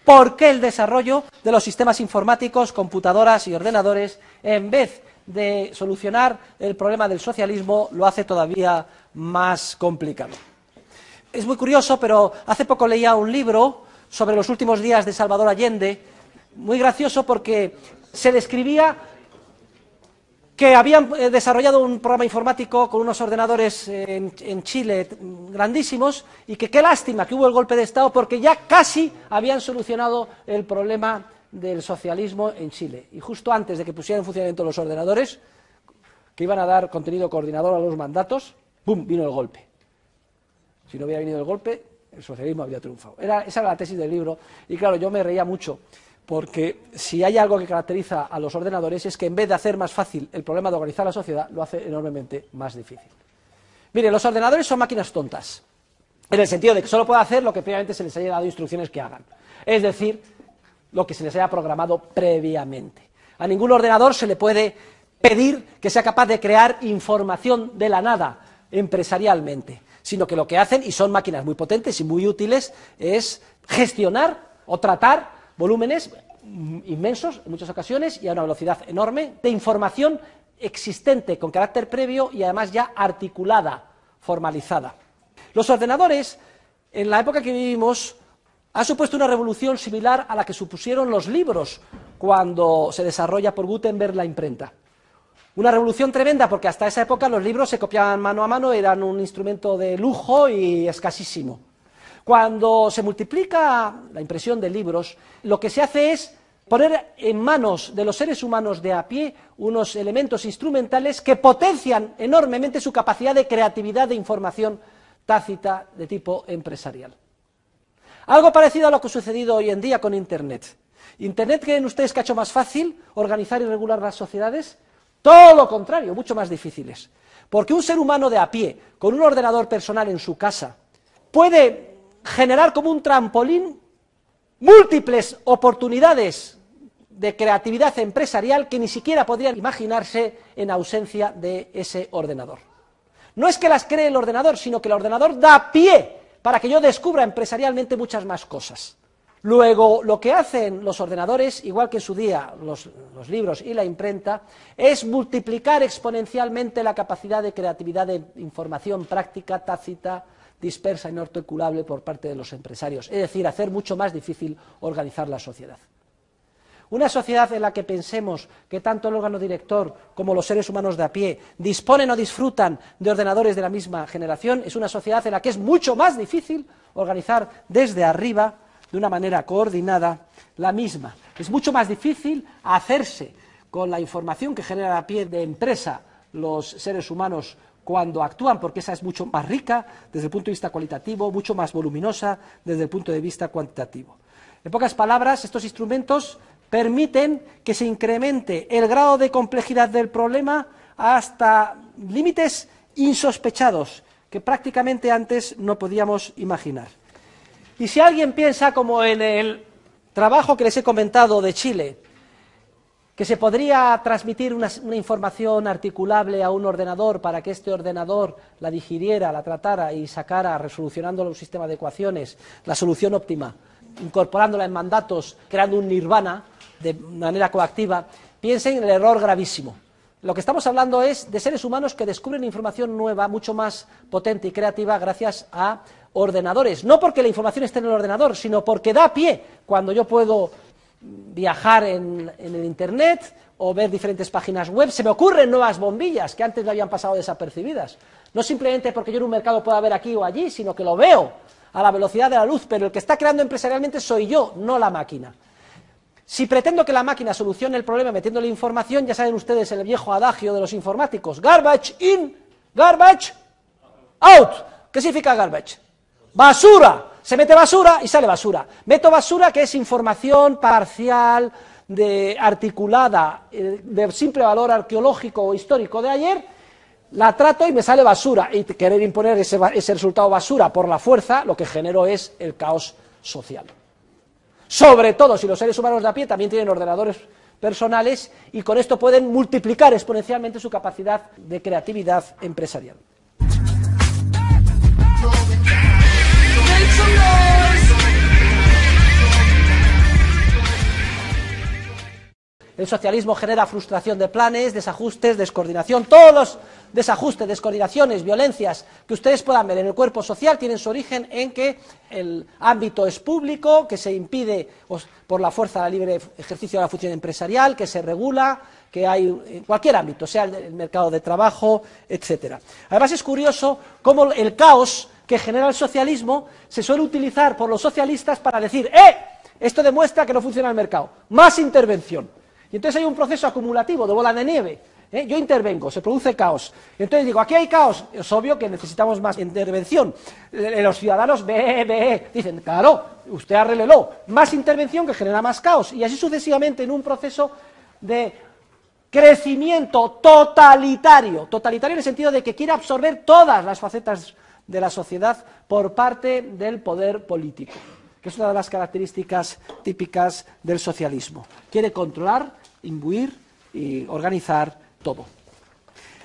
¿Por qué el desarrollo de los sistemas informáticos, computadoras y ordenadores, en vez de solucionar el problema del socialismo, lo hace todavía más complicado? Es muy curioso, pero hace poco leía un libro sobre los últimos días de Salvador Allende, muy gracioso porque se describía que habían desarrollado un programa informático con unos ordenadores en Chile grandísimos, y que qué lástima que hubo el golpe de Estado porque ya casi habían solucionado el problema del socialismo en Chile. Y justo antes de que pusieran en funcionamiento los ordenadores, que iban a dar contenido coordinador a los mandatos, ¡bum!, vino el golpe. Si no hubiera venido el golpe, el socialismo habría triunfado. Esa era la tesis del libro, y claro, yo me reía mucho, porque si hay algo que caracteriza a los ordenadores es que en vez de hacer más fácil el problema de organizar la sociedad, lo hace enormemente más difícil. Mire, los ordenadores son máquinas tontas, en el sentido de que solo pueden hacer lo que previamente se les haya dado instrucciones que hagan, es decir, lo que se les haya programado previamente. A ningún ordenador se le puede pedir que sea capaz de crear información de la nada, empresarialmente, sino que lo que hacen, y son máquinas muy potentes y muy útiles, es gestionar o tratar volúmenes inmensos, en muchas ocasiones, y a una velocidad enorme, de información existente con carácter previo y además ya articulada, formalizada. Los ordenadores, en la época que vivimos, han supuesto una revolución similar a la que supusieron los libros cuando se desarrolla por Gutenberg la imprenta. Una revolución tremenda, porque hasta esa época los libros se copiaban mano a mano, eran un instrumento de lujo y escasísimo. Cuando se multiplica la impresión de libros, lo que se hace es poner en manos de los seres humanos de a pie unos elementos instrumentales que potencian enormemente su capacidad de creatividad de información tácita de tipo empresarial. Algo parecido a lo que ha sucedido hoy en día con Internet. ¿Internet creen ustedes que ha hecho más fácil organizar y regular las sociedades? Todo lo contrario, mucho más difíciles. Porque un ser humano de a pie, con un ordenador personal en su casa, puede generar como un trampolín múltiples oportunidades de creatividad empresarial que ni siquiera podrían imaginarse en ausencia de ese ordenador. No es que las cree el ordenador, sino que el ordenador da pie para que yo descubra empresarialmente muchas más cosas. Luego, lo que hacen los ordenadores, igual que en su día los libros y la imprenta, es multiplicar exponencialmente la capacidad de creatividad de información práctica, tácita, dispersa y no articulable por parte de los empresarios, es decir, hacer mucho más difícil organizar la sociedad. Una sociedad en la que pensemos que tanto el órgano director como los seres humanos de a pie disponen o disfrutan de ordenadores de la misma generación es una sociedad en la que es mucho más difícil organizar desde arriba, de una manera coordinada, la misma. Es mucho más difícil hacerse con la información que genera a pie de empresa los seres humanos cuando actúan, porque esa es mucho más rica desde el punto de vista cualitativo, mucho más voluminosa desde el punto de vista cuantitativo. En pocas palabras, estos instrumentos permiten que se incremente el grado de complejidad del problema hasta límites insospechados que prácticamente antes no podíamos imaginar. Y si alguien piensa, como en el trabajo que les he comentado de Chile, que se podría transmitir una información articulable a un ordenador para que este ordenador la digiriera, la tratara y sacara, resolucionando un sistema de ecuaciones, la solución óptima, incorporándola en mandatos, creando un nirvana de manera coactiva, piensen en el error gravísimo. Lo que estamos hablando es de seres humanos que descubren información nueva, mucho más potente y creativa gracias a ordenadores. No porque la información esté en el ordenador, sino porque da pie cuando yo puedo viajar en el Internet o ver diferentes páginas web, se me ocurren nuevas bombillas que antes me habían pasado desapercibidas. No simplemente porque yo en un mercado pueda ver aquí o allí, sino que lo veo a la velocidad de la luz, pero el que está creando empresarialmente soy yo, no la máquina. Si pretendo que la máquina solucione el problema metiéndole información, ya saben ustedes el viejo adagio de los informáticos, garbage in, garbage out. ¿Qué significa garbage? Basura. Se mete basura y sale basura. Meto basura, que es información parcial, articulada de simple valor arqueológico o histórico de ayer, la trato y me sale basura, y querer imponer ese resultado basura por la fuerza, lo que genero es el caos social. Sobre todo si los seres humanos de a pie también tienen ordenadores personales y con esto pueden multiplicar exponencialmente su capacidad de creatividad empresarial. El socialismo genera frustración de planes, desajustes, descoordinación. Todos los desajustes, descoordinaciones, violencias que ustedes puedan ver en el cuerpo social tienen su origen en que el ámbito es público, que se impide por la fuerza del libre ejercicio de la función empresarial, que se regula, que hay en cualquier ámbito, sea el mercado de trabajo, etcétera. Además es curioso cómo el caos que genera el socialismo se suele utilizar por los socialistas para decir esto demuestra que no funciona el mercado, más intervención. Y entonces hay un proceso acumulativo de bola de nieve. Yo intervengo, se produce caos. Entonces digo, aquí hay caos. Es obvio que necesitamos más intervención. Los ciudadanos dicen, claro, usted arréglelo. Más intervención que genera más caos. Y así sucesivamente en un proceso de crecimiento totalitario. Totalitario en el sentido de que quiere absorber todas las facetas de la sociedad por parte del poder político, que es una de las características típicas del socialismo. Quiere controlar, imbuir y organizar todo.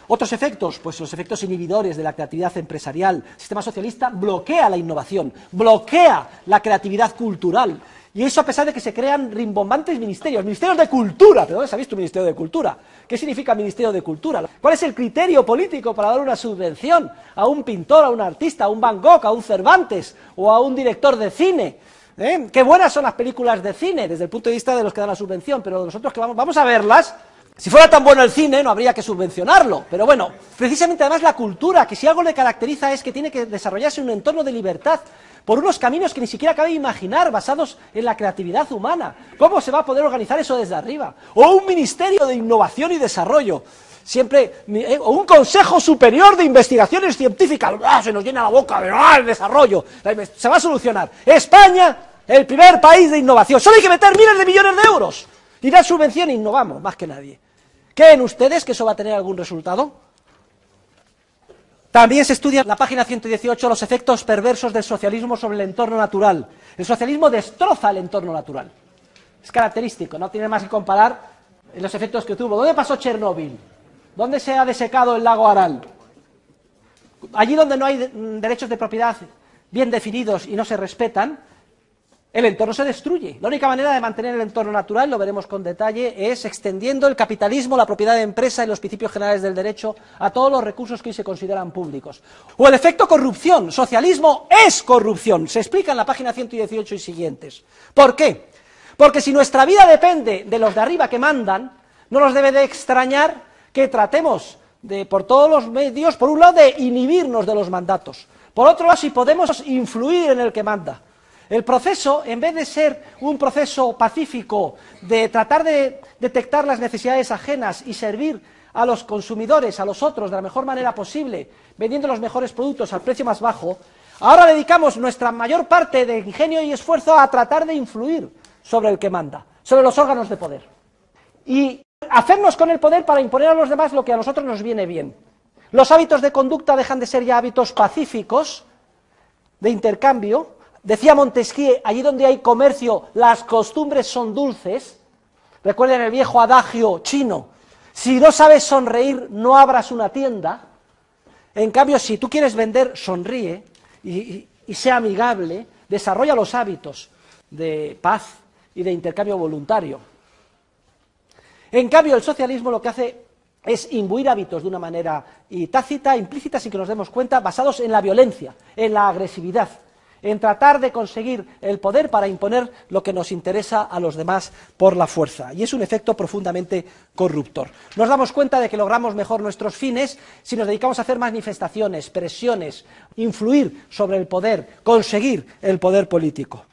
Otros efectos, pues los efectos inhibidores de la creatividad empresarial. El sistema socialista bloquea la innovación, bloquea la creatividad cultural, y eso a pesar de que se crean rimbombantes ministerios de cultura. ¿Pero dónde se ha visto un ministerio de cultura? ¿Qué significa ministerio de cultura? ¿Cuál es el criterio político para dar una subvención a un pintor, a un artista, a un Van Gogh, a un Cervantes o a un director de cine? Qué buenas son las películas de cine desde el punto de vista de los que dan la subvención, pero nosotros que vamos a verlas, si fuera tan bueno el cine no habría que subvencionarlo, pero bueno, precisamente además la cultura, que si algo le caracteriza es que tiene que desarrollarse en un entorno de libertad, por unos caminos que ni siquiera cabe imaginar, basados en la creatividad humana. ¿Cómo se va a poder organizar eso desde arriba? O un ministerio de innovación y desarrollo, o un consejo superior de investigaciones científicas, se nos llena la boca de el desarrollo, se va a solucionar. España, el primer país de innovación, solo hay que meter miles de millones de euros y dar subvención e innovamos más que nadie. ¿Creen ustedes que eso va a tener algún resultado? También se estudia en la página 118 los efectos perversos del socialismo sobre el entorno natural. El socialismo destroza el entorno natural. Es característico, no tiene más que comparar los efectos que tuvo. ¿Dónde pasó Chernóbil? ¿Dónde se ha desecado el lago Aral? Allí donde no hay derechos de propiedad bien definidos y no se respetan, el entorno se destruye. La única manera de mantener el entorno natural, lo veremos con detalle, es extendiendo el capitalismo, la propiedad de empresa y los principios generales del derecho a todos los recursos que hoy se consideran públicos. O el efecto corrupción. Socialismo es corrupción. Se explica en la página 118 y siguientes. ¿Por qué? Porque si nuestra vida depende de los de arriba que mandan, no nos debe de extrañar que tratemos por todos los medios, por un lado, de inhibirnos de los mandatos. Por otro lado, si podemos influir en el que manda. El proceso, en vez de ser un proceso pacífico de tratar de detectar las necesidades ajenas y servir a los consumidores, a los otros, de la mejor manera posible, vendiendo los mejores productos al precio más bajo, ahora dedicamos nuestra mayor parte de ingenio y esfuerzo a tratar de influir sobre el que manda, sobre los órganos de poder. Y hacernos con el poder para imponer a los demás lo que a nosotros nos viene bien. Los hábitos de conducta dejan de ser ya hábitos pacíficos, de intercambio. Decía Montesquieu, allí donde hay comercio, las costumbres son dulces. Recuerden el viejo adagio chino, si no sabes sonreír, no abras una tienda. En cambio, si tú quieres vender, sonríe y sea amigable, desarrolla los hábitos de paz y de intercambio voluntario. En cambio, el socialismo lo que hace es imbuir hábitos de una manera tácita, implícita, sin que nos demos cuenta, basados en la violencia, en la agresividad, en tratar de conseguir el poder para imponer lo que nos interesa a los demás por la fuerza. Y es un efecto profundamente corruptor. Nos damos cuenta de que logramos mejor nuestros fines si nos dedicamos a hacer manifestaciones, presiones, influir sobre el poder, conseguir el poder político.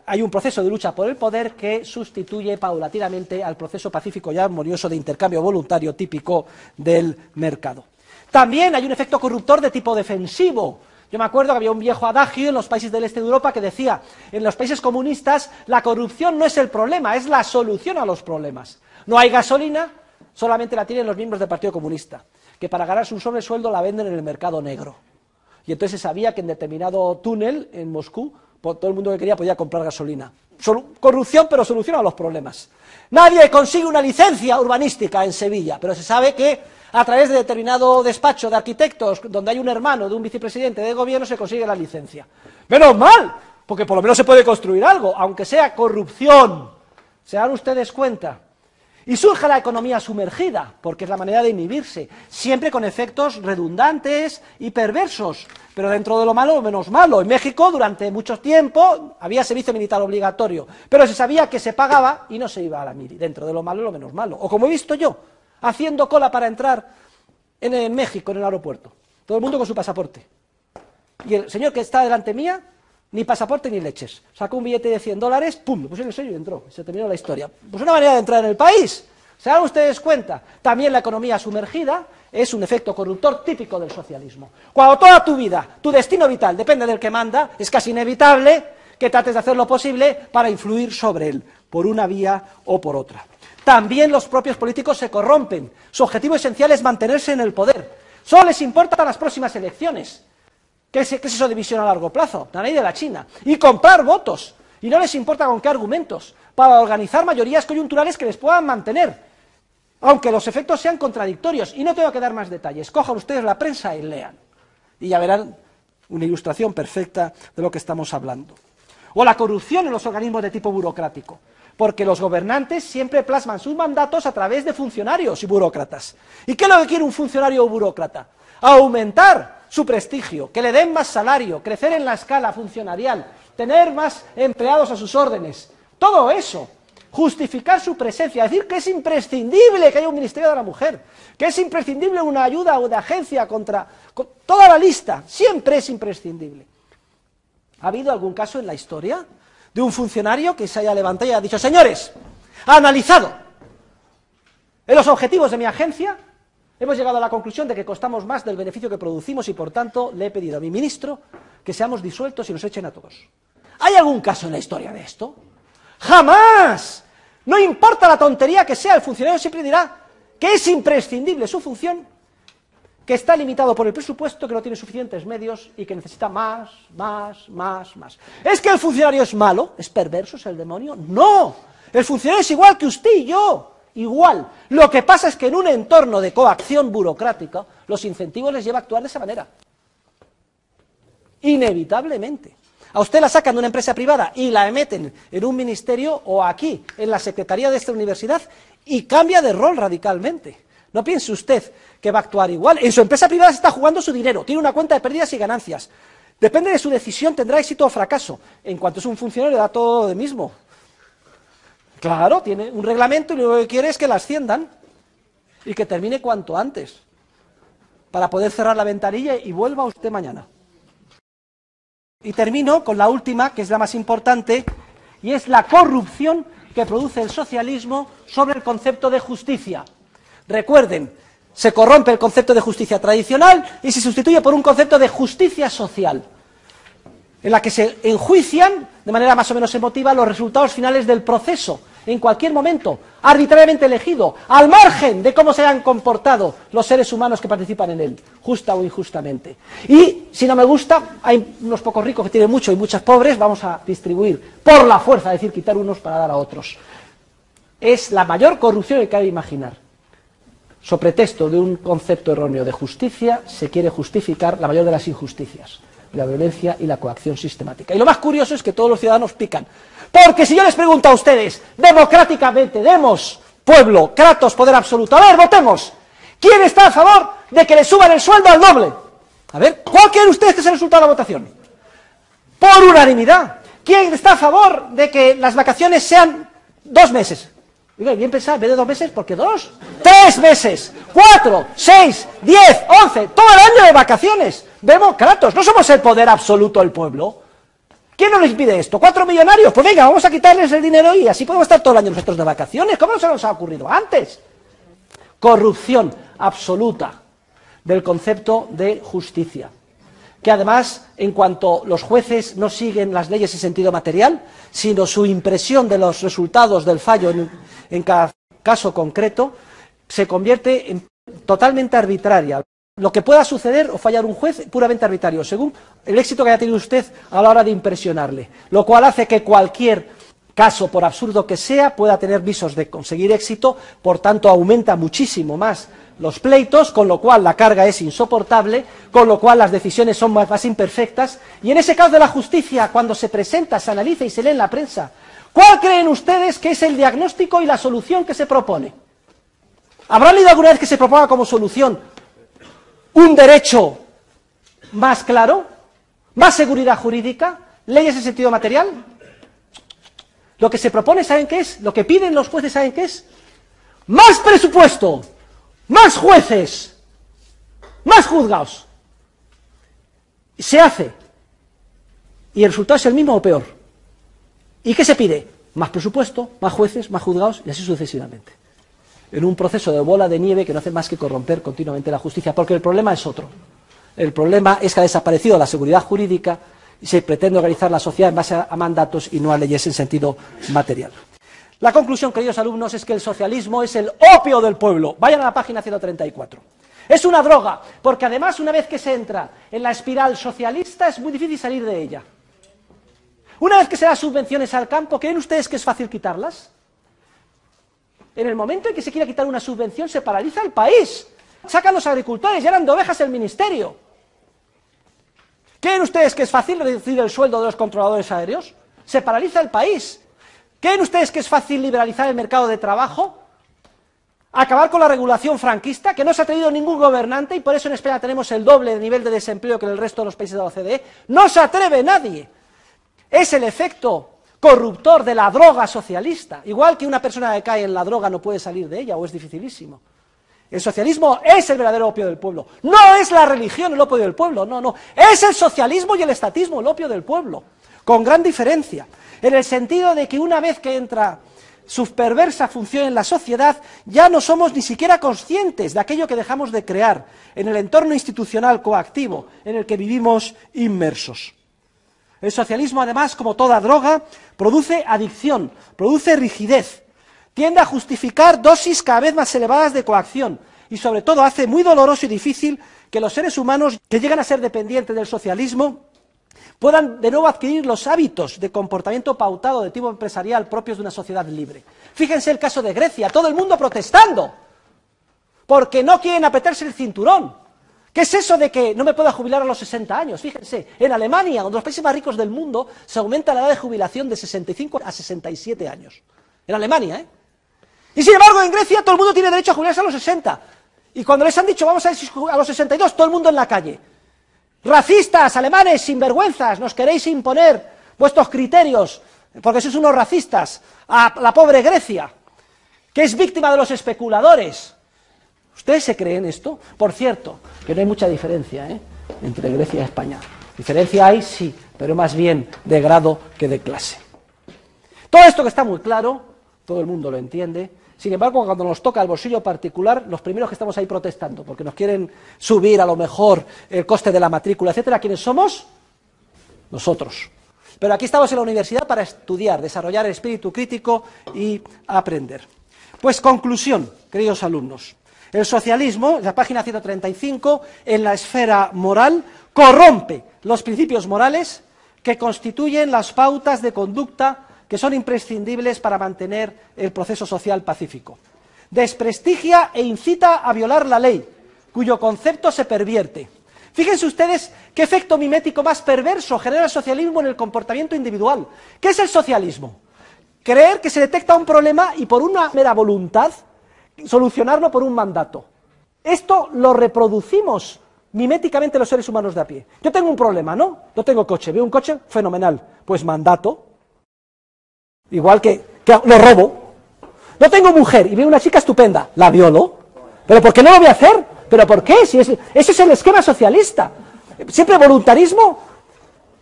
Hay un proceso de lucha por el poder que sustituye paulatinamente al proceso pacífico y armonioso de intercambio voluntario típico del mercado. También hay un efecto corruptor de tipo defensivo. Yo me acuerdo que había un viejo adagio en los países del este de Europa que decía, en los países comunistas la corrupción no es el problema, es la solución a los problemas. No hay gasolina, solamente la tienen los miembros del Partido Comunista, que para ganarse un sobresueldo la venden en el mercado negro. Y entonces se sabía que en determinado túnel en Moscú, todo el mundo que quería podía comprar gasolina. Corrupción, pero solución a los problemas. Nadie consigue una licencia urbanística en Sevilla, pero se sabe que a través de determinado despacho de arquitectos, donde hay un hermano de un vicepresidente de gobierno, se consigue la licencia. ¡Menos mal! Porque por lo menos se puede construir algo, aunque sea corrupción. ¿Se dan ustedes cuenta? Y surge la economía sumergida, porque es la manera de inhibirse, siempre con efectos redundantes y perversos, pero dentro de lo malo, lo menos malo. En México, durante mucho tiempo, había servicio militar obligatorio, pero se sabía que se pagaba y no se iba a la mili, dentro de lo malo, lo menos malo. O como he visto yo, haciendo cola para entrar en México, en el aeropuerto. Todo el mundo con su pasaporte. Y el señor que está delante mía, ni pasaporte ni leches. Sacó un billete de $100, pum, lo puso en el sello y entró. Se terminó la historia. Pues una manera de entrar en el país. ¿Se dan ustedes cuenta? También la economía sumergida es un efecto corruptor típico del socialismo. Cuando toda tu vida, tu destino vital depende del que manda, es casi inevitable que trates de hacer lo posible para influir sobre él, por una vía o por otra. También los propios políticos se corrompen. Su objetivo esencial es mantenerse en el poder. Solo les importan las próximas elecciones. ¿Qué es eso de visión a largo plazo? La ley de la China. Y comprar votos. Y no les importa con qué argumentos. Para organizar mayorías coyunturales que les puedan mantener. Aunque los efectos sean contradictorios. Y no tengo que dar más detalles. Cojan ustedes la prensa y lean. Y ya verán una ilustración perfecta de lo que estamos hablando. O la corrupción en los organismos de tipo burocrático. Porque los gobernantes siempre plasman sus mandatos a través de funcionarios y burócratas. ¿Y qué es lo que quiere un funcionario o burócrata? Aumentar su prestigio, que le den más salario, crecer en la escala funcionarial, tener más empleados a sus órdenes. Todo eso, justificar su presencia, decir que es imprescindible que haya un Ministerio de la Mujer, que es imprescindible una ayuda o de agencia contra toda la lista, siempre es imprescindible. ¿Ha habido algún caso en la historia de un funcionario que se haya levantado y haya dicho, señores, analizado en los objetivos de mi agencia, hemos llegado a la conclusión de que costamos más del beneficio que producimos y por tanto le he pedido a mi ministro que seamos disueltos y nos echen a todos? ¿Hay algún caso en la historia de esto? ¡Jamás! No importa la tontería que sea, el funcionario siempre dirá que es imprescindible su función, que está limitado por el presupuesto, que no tiene suficientes medios y que necesita más. ¿Es que el funcionario es malo? ¿Es perverso? ¿Es el demonio? ¡No! El funcionario es igual que usted y yo. Igual. Lo que pasa es que en un entorno de coacción burocrática, los incentivos les lleva a actuar de esa manera. Inevitablemente. A usted la sacan de una empresa privada y la meten en un ministerio o aquí, en la secretaría de esta universidad, y cambia de rol radicalmente. No piense usted que va a actuar igual. En su empresa privada se está jugando su dinero, tiene una cuenta de pérdidas y ganancias. Depende de su decisión, tendrá éxito o fracaso. En cuanto es un funcionario, le da todo de mismo. Claro, tiene un reglamento y lo que quiere es que la asciendan y que termine cuanto antes, para poder cerrar la ventanilla y vuelva usted mañana. Y termino con la última, que es la más importante, y es la corrupción que produce el socialismo sobre el concepto de justicia. Recuerden, se corrompe el concepto de justicia tradicional y se sustituye por un concepto de justicia social, en la que se enjuician, de manera más o menos emotiva, los resultados finales del proceso, en cualquier momento, arbitrariamente elegido, al margen de cómo se hayan comportado los seres humanos que participan en él, justa o injustamente. Y, si no me gusta, hay unos pocos ricos que tienen mucho y muchos pobres, vamos a distribuir por la fuerza, es decir, quitar unos para dar a otros. Es la mayor corrupción que cabe imaginar. Sobre pretexto de un concepto erróneo de justicia, se quiere justificar la mayor de las injusticias, la violencia y la coacción sistemática. Y lo más curioso es que todos los ciudadanos pican. Porque si yo les pregunto a ustedes, democráticamente, demos, pueblo, kratos, poder absoluto, a ver, votemos, ¿quién está a favor de que le suban el sueldo al doble? A ver, ¿cuál quieren ustedes que sea el resultado de la votación? Por unanimidad. ¿Quién está a favor de que las vacaciones sean 2 meses? Oiga, bien pensado, en vez de 2 meses, ¿por qué 2? 3 meses, 4, 6, 10, 11, todo el año de vacaciones. Demócratas, no somos el poder absoluto del pueblo. ¿Quién nos impide esto? ¿4 millonarios? Pues venga, vamos a quitarles el dinero y así podemos estar todo el año nosotros de vacaciones. ¿Cómo no se nos ha ocurrido antes? Corrupción absoluta del concepto de justicia. que además, en cuanto los jueces no siguen las leyes en sentido material, sino su impresión de los resultados del fallo en cada caso concreto, se convierte en totalmente arbitraria. Lo que pueda suceder o fallar un juez, puramente arbitrario, según el éxito que haya tenido usted a la hora de impresionarle, lo cual hace que cualquier caso, por absurdo que sea, pueda tener visos de conseguir éxito, por tanto aumenta muchísimo más los pleitos, con lo cual la carga es insoportable, con lo cual las decisiones son más imperfectas, y en ese caso de la justicia, cuando se presenta, se analiza y se lee en la prensa, ¿cuál creen ustedes que es el diagnóstico y la solución que se propone? ¿Habrán leído alguna vez que se proponga como solución un derecho más claro, más seguridad jurídica, leyes en sentido material? Lo que se propone, ¿saben qué es? Lo que piden los jueces, ¿saben qué es? Más presupuesto, más jueces, más juzgados. Se hace. ¿Y el resultado es el mismo o peor? ¿Y qué se pide? Más presupuesto, más jueces, más juzgados y así sucesivamente. En un proceso de bola de nieve que no hace más que corromper continuamente la justicia, porque el problema es otro. El problema es que ha desaparecido la seguridad jurídica y se pretende organizar la sociedad en base a mandatos y no a leyes en sentido material. La conclusión, queridos alumnos, es que el socialismo es el opio del pueblo. Vayan a la página 134. Es una droga, porque además una vez que se entra en la espiral socialista es muy difícil salir de ella. Una vez que se dan subvenciones al campo, ¿creen ustedes que es fácil quitarlas? En el momento en que se quiera quitar una subvención se paraliza el país. Sacan los agricultores, llenan de ovejas el ministerio. ¿Creen ustedes que es fácil reducir el sueldo de los controladores aéreos? Se paraliza el país. ¿Creen ustedes que es fácil liberalizar el mercado de trabajo? Acabar con la regulación franquista, que no se ha atrevido ningún gobernante, y por eso en España tenemos el doble de nivel de desempleo que en el resto de los países de la OCDE. No se atreve nadie. Es el efecto corruptor de la droga socialista. Igual que una persona que cae en la droga no puede salir de ella, o es dificilísimo. El socialismo es el verdadero opio del pueblo. No es la religión el opio del pueblo, no. Es el socialismo y el estatismo el opio del pueblo, con gran diferencia. En el sentido de que una vez que entra su perversa función en la sociedad, ya no somos ni siquiera conscientes de aquello que dejamos de crear en el entorno institucional coactivo en el que vivimos inmersos. El socialismo, además, como toda droga, produce adicción, produce rigidez, tiende a justificar dosis cada vez más elevadas de coacción y, sobre todo, hace muy doloroso y difícil que los seres humanos que llegan a ser dependientes del socialismo puedan de nuevo adquirir los hábitos de comportamiento pautado de tipo empresarial propios de una sociedad libre. Fíjense el caso de Grecia, todo el mundo protestando, porque no quieren apretarse el cinturón. ¿Qué es eso de que no me pueda jubilar a los 60 años? Fíjense, en Alemania, uno de los países más ricos del mundo, se aumenta la edad de jubilación de 65 a 67 años. En Alemania, ¿eh? Y sin embargo, en Grecia todo el mundo tiene derecho a jubilarse a los 60. Y cuando les han dicho, vamos a ver si a los 62, todo el mundo en la calle. Racistas, alemanes, sinvergüenzas, nos queréis imponer vuestros criterios, porque sois unos racistas, a la pobre Grecia, que es víctima de los especuladores. ¿Ustedes se creen esto? Por cierto, que no hay mucha diferencia entre Grecia y España. Diferencia hay, sí, pero más bien de grado que de clase. Todo esto que está muy claro, todo el mundo lo entiende. Sin embargo, cuando nos toca el bolsillo particular, los primeros que estamos ahí protestando, porque nos quieren subir a lo mejor el coste de la matrícula, etcétera, ¿quiénes somos? Nosotros. Pero aquí estamos en la universidad para estudiar, desarrollar el espíritu crítico y aprender. Pues conclusión, queridos alumnos. El socialismo, en la página 135, en la esfera moral, corrompe los principios morales que constituyen las pautas de conducta que son imprescindibles para mantener el proceso social pacífico. Desprestigia e incita a violar la ley, cuyo concepto se pervierte. Fíjense ustedes qué efecto mimético más perverso genera el socialismo en el comportamiento individual. ¿Qué es el socialismo? Creer que se detecta un problema y por una mera voluntad solucionarlo por un mandato. Esto lo reproducimos miméticamente los seres humanos de a pie. Yo tengo un problema, ¿no? No tengo coche, veo un coche, fenomenal. Pues mandato. Igual que lo robo. No tengo mujer y veo una chica estupenda, la violo. ¿Pero por qué no lo voy a hacer? ¿Pero por qué? Si ese es el esquema socialista. Siempre voluntarismo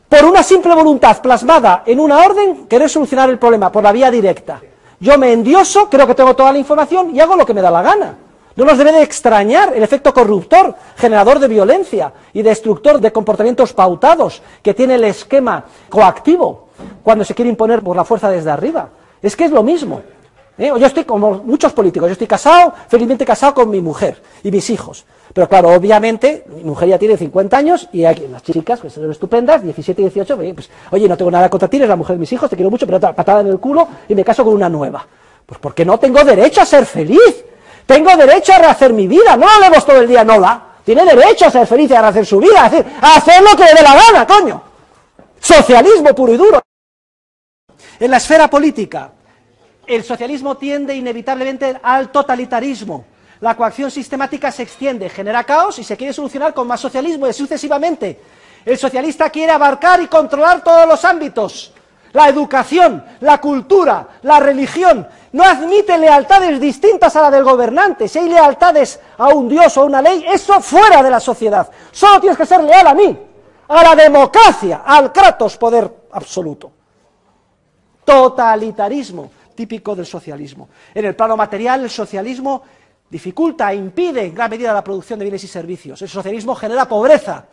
por una simple voluntad plasmada en una orden, querer solucionar el problema por la vía directa. Yo me endioso, creo que tengo toda la información y hago lo que me da la gana. No nos debe de extrañar el efecto corruptor, generador de violencia y destructor de comportamientos pautados que tiene el esquema coactivo cuando se quiere imponer por la fuerza desde arriba. Es que es lo mismo. Yo estoy como muchos políticos, yo estoy casado, felizmente casado con mi mujer y mis hijos. Pero claro, obviamente, mi mujer ya tiene 50 años y hay unas chicas que son estupendas, 17 y 18, pues, oye, no tengo nada contra ti, eres la mujer de mis hijos, te quiero mucho, pero patada en el culo y me caso con una nueva. Pues porque no tengo derecho a ser feliz. Tengo derecho a rehacer mi vida, no hablemos todo el día en hola. Tiene derecho a ser feliz y a rehacer su vida, es decir, a hacer lo que le dé la gana, coño. Socialismo puro y duro. En la esfera política, el socialismo tiende inevitablemente al totalitarismo. La coacción sistemática se extiende, genera caos y se quiere solucionar con más socialismo y sucesivamente. El socialista quiere abarcar y controlar todos los ámbitos. La educación, la cultura, la religión, no admite lealtades distintas a la del gobernante. Si hay lealtades a un dios o a una ley, eso fuera de la sociedad. Solo tienes que ser leal a mí, a la democracia, al kratos, poder absoluto. Totalitarismo, típico del socialismo. En el plano material, el socialismo dificulta e impide en gran medida la producción de bienes y servicios. El socialismo genera pobreza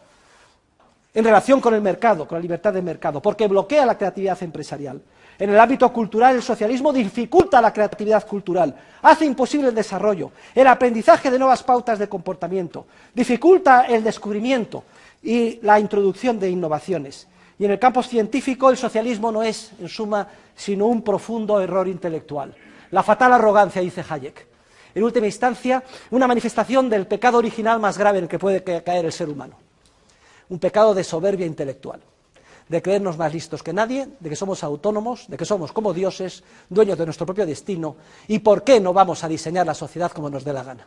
en relación con el mercado, con la libertad del mercado, porque bloquea la creatividad empresarial. En el ámbito cultural, el socialismo dificulta la creatividad cultural, hace imposible el desarrollo, el aprendizaje de nuevas pautas de comportamiento, dificulta el descubrimiento y la introducción de innovaciones. Y en el campo científico, el socialismo no es, en suma, sino un profundo error intelectual. La fatal arrogancia, dice Hayek. En última instancia, una manifestación del pecado original más grave en el que puede caer el ser humano. Un pecado de soberbia intelectual, de creernos más listos que nadie, de que somos autónomos, de que somos como dioses, dueños de nuestro propio destino, y por qué no vamos a diseñar la sociedad como nos dé la gana.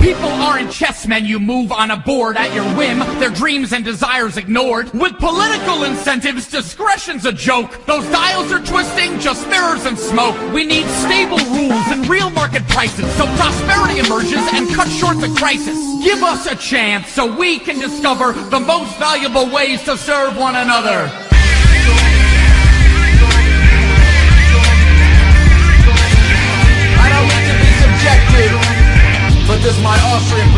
People aren't chessmen you move on a board at your whim, their dreams and desires ignored. With political incentives, discretion's a joke. Those dials are twisting, just mirrors and smoke. We need stable rules and real market prices, so prosperity emerges and cuts short the crisis. Give us a chance so we can discover the most valuable ways to serve one another. I don't mean to be subjective, but this my Austrian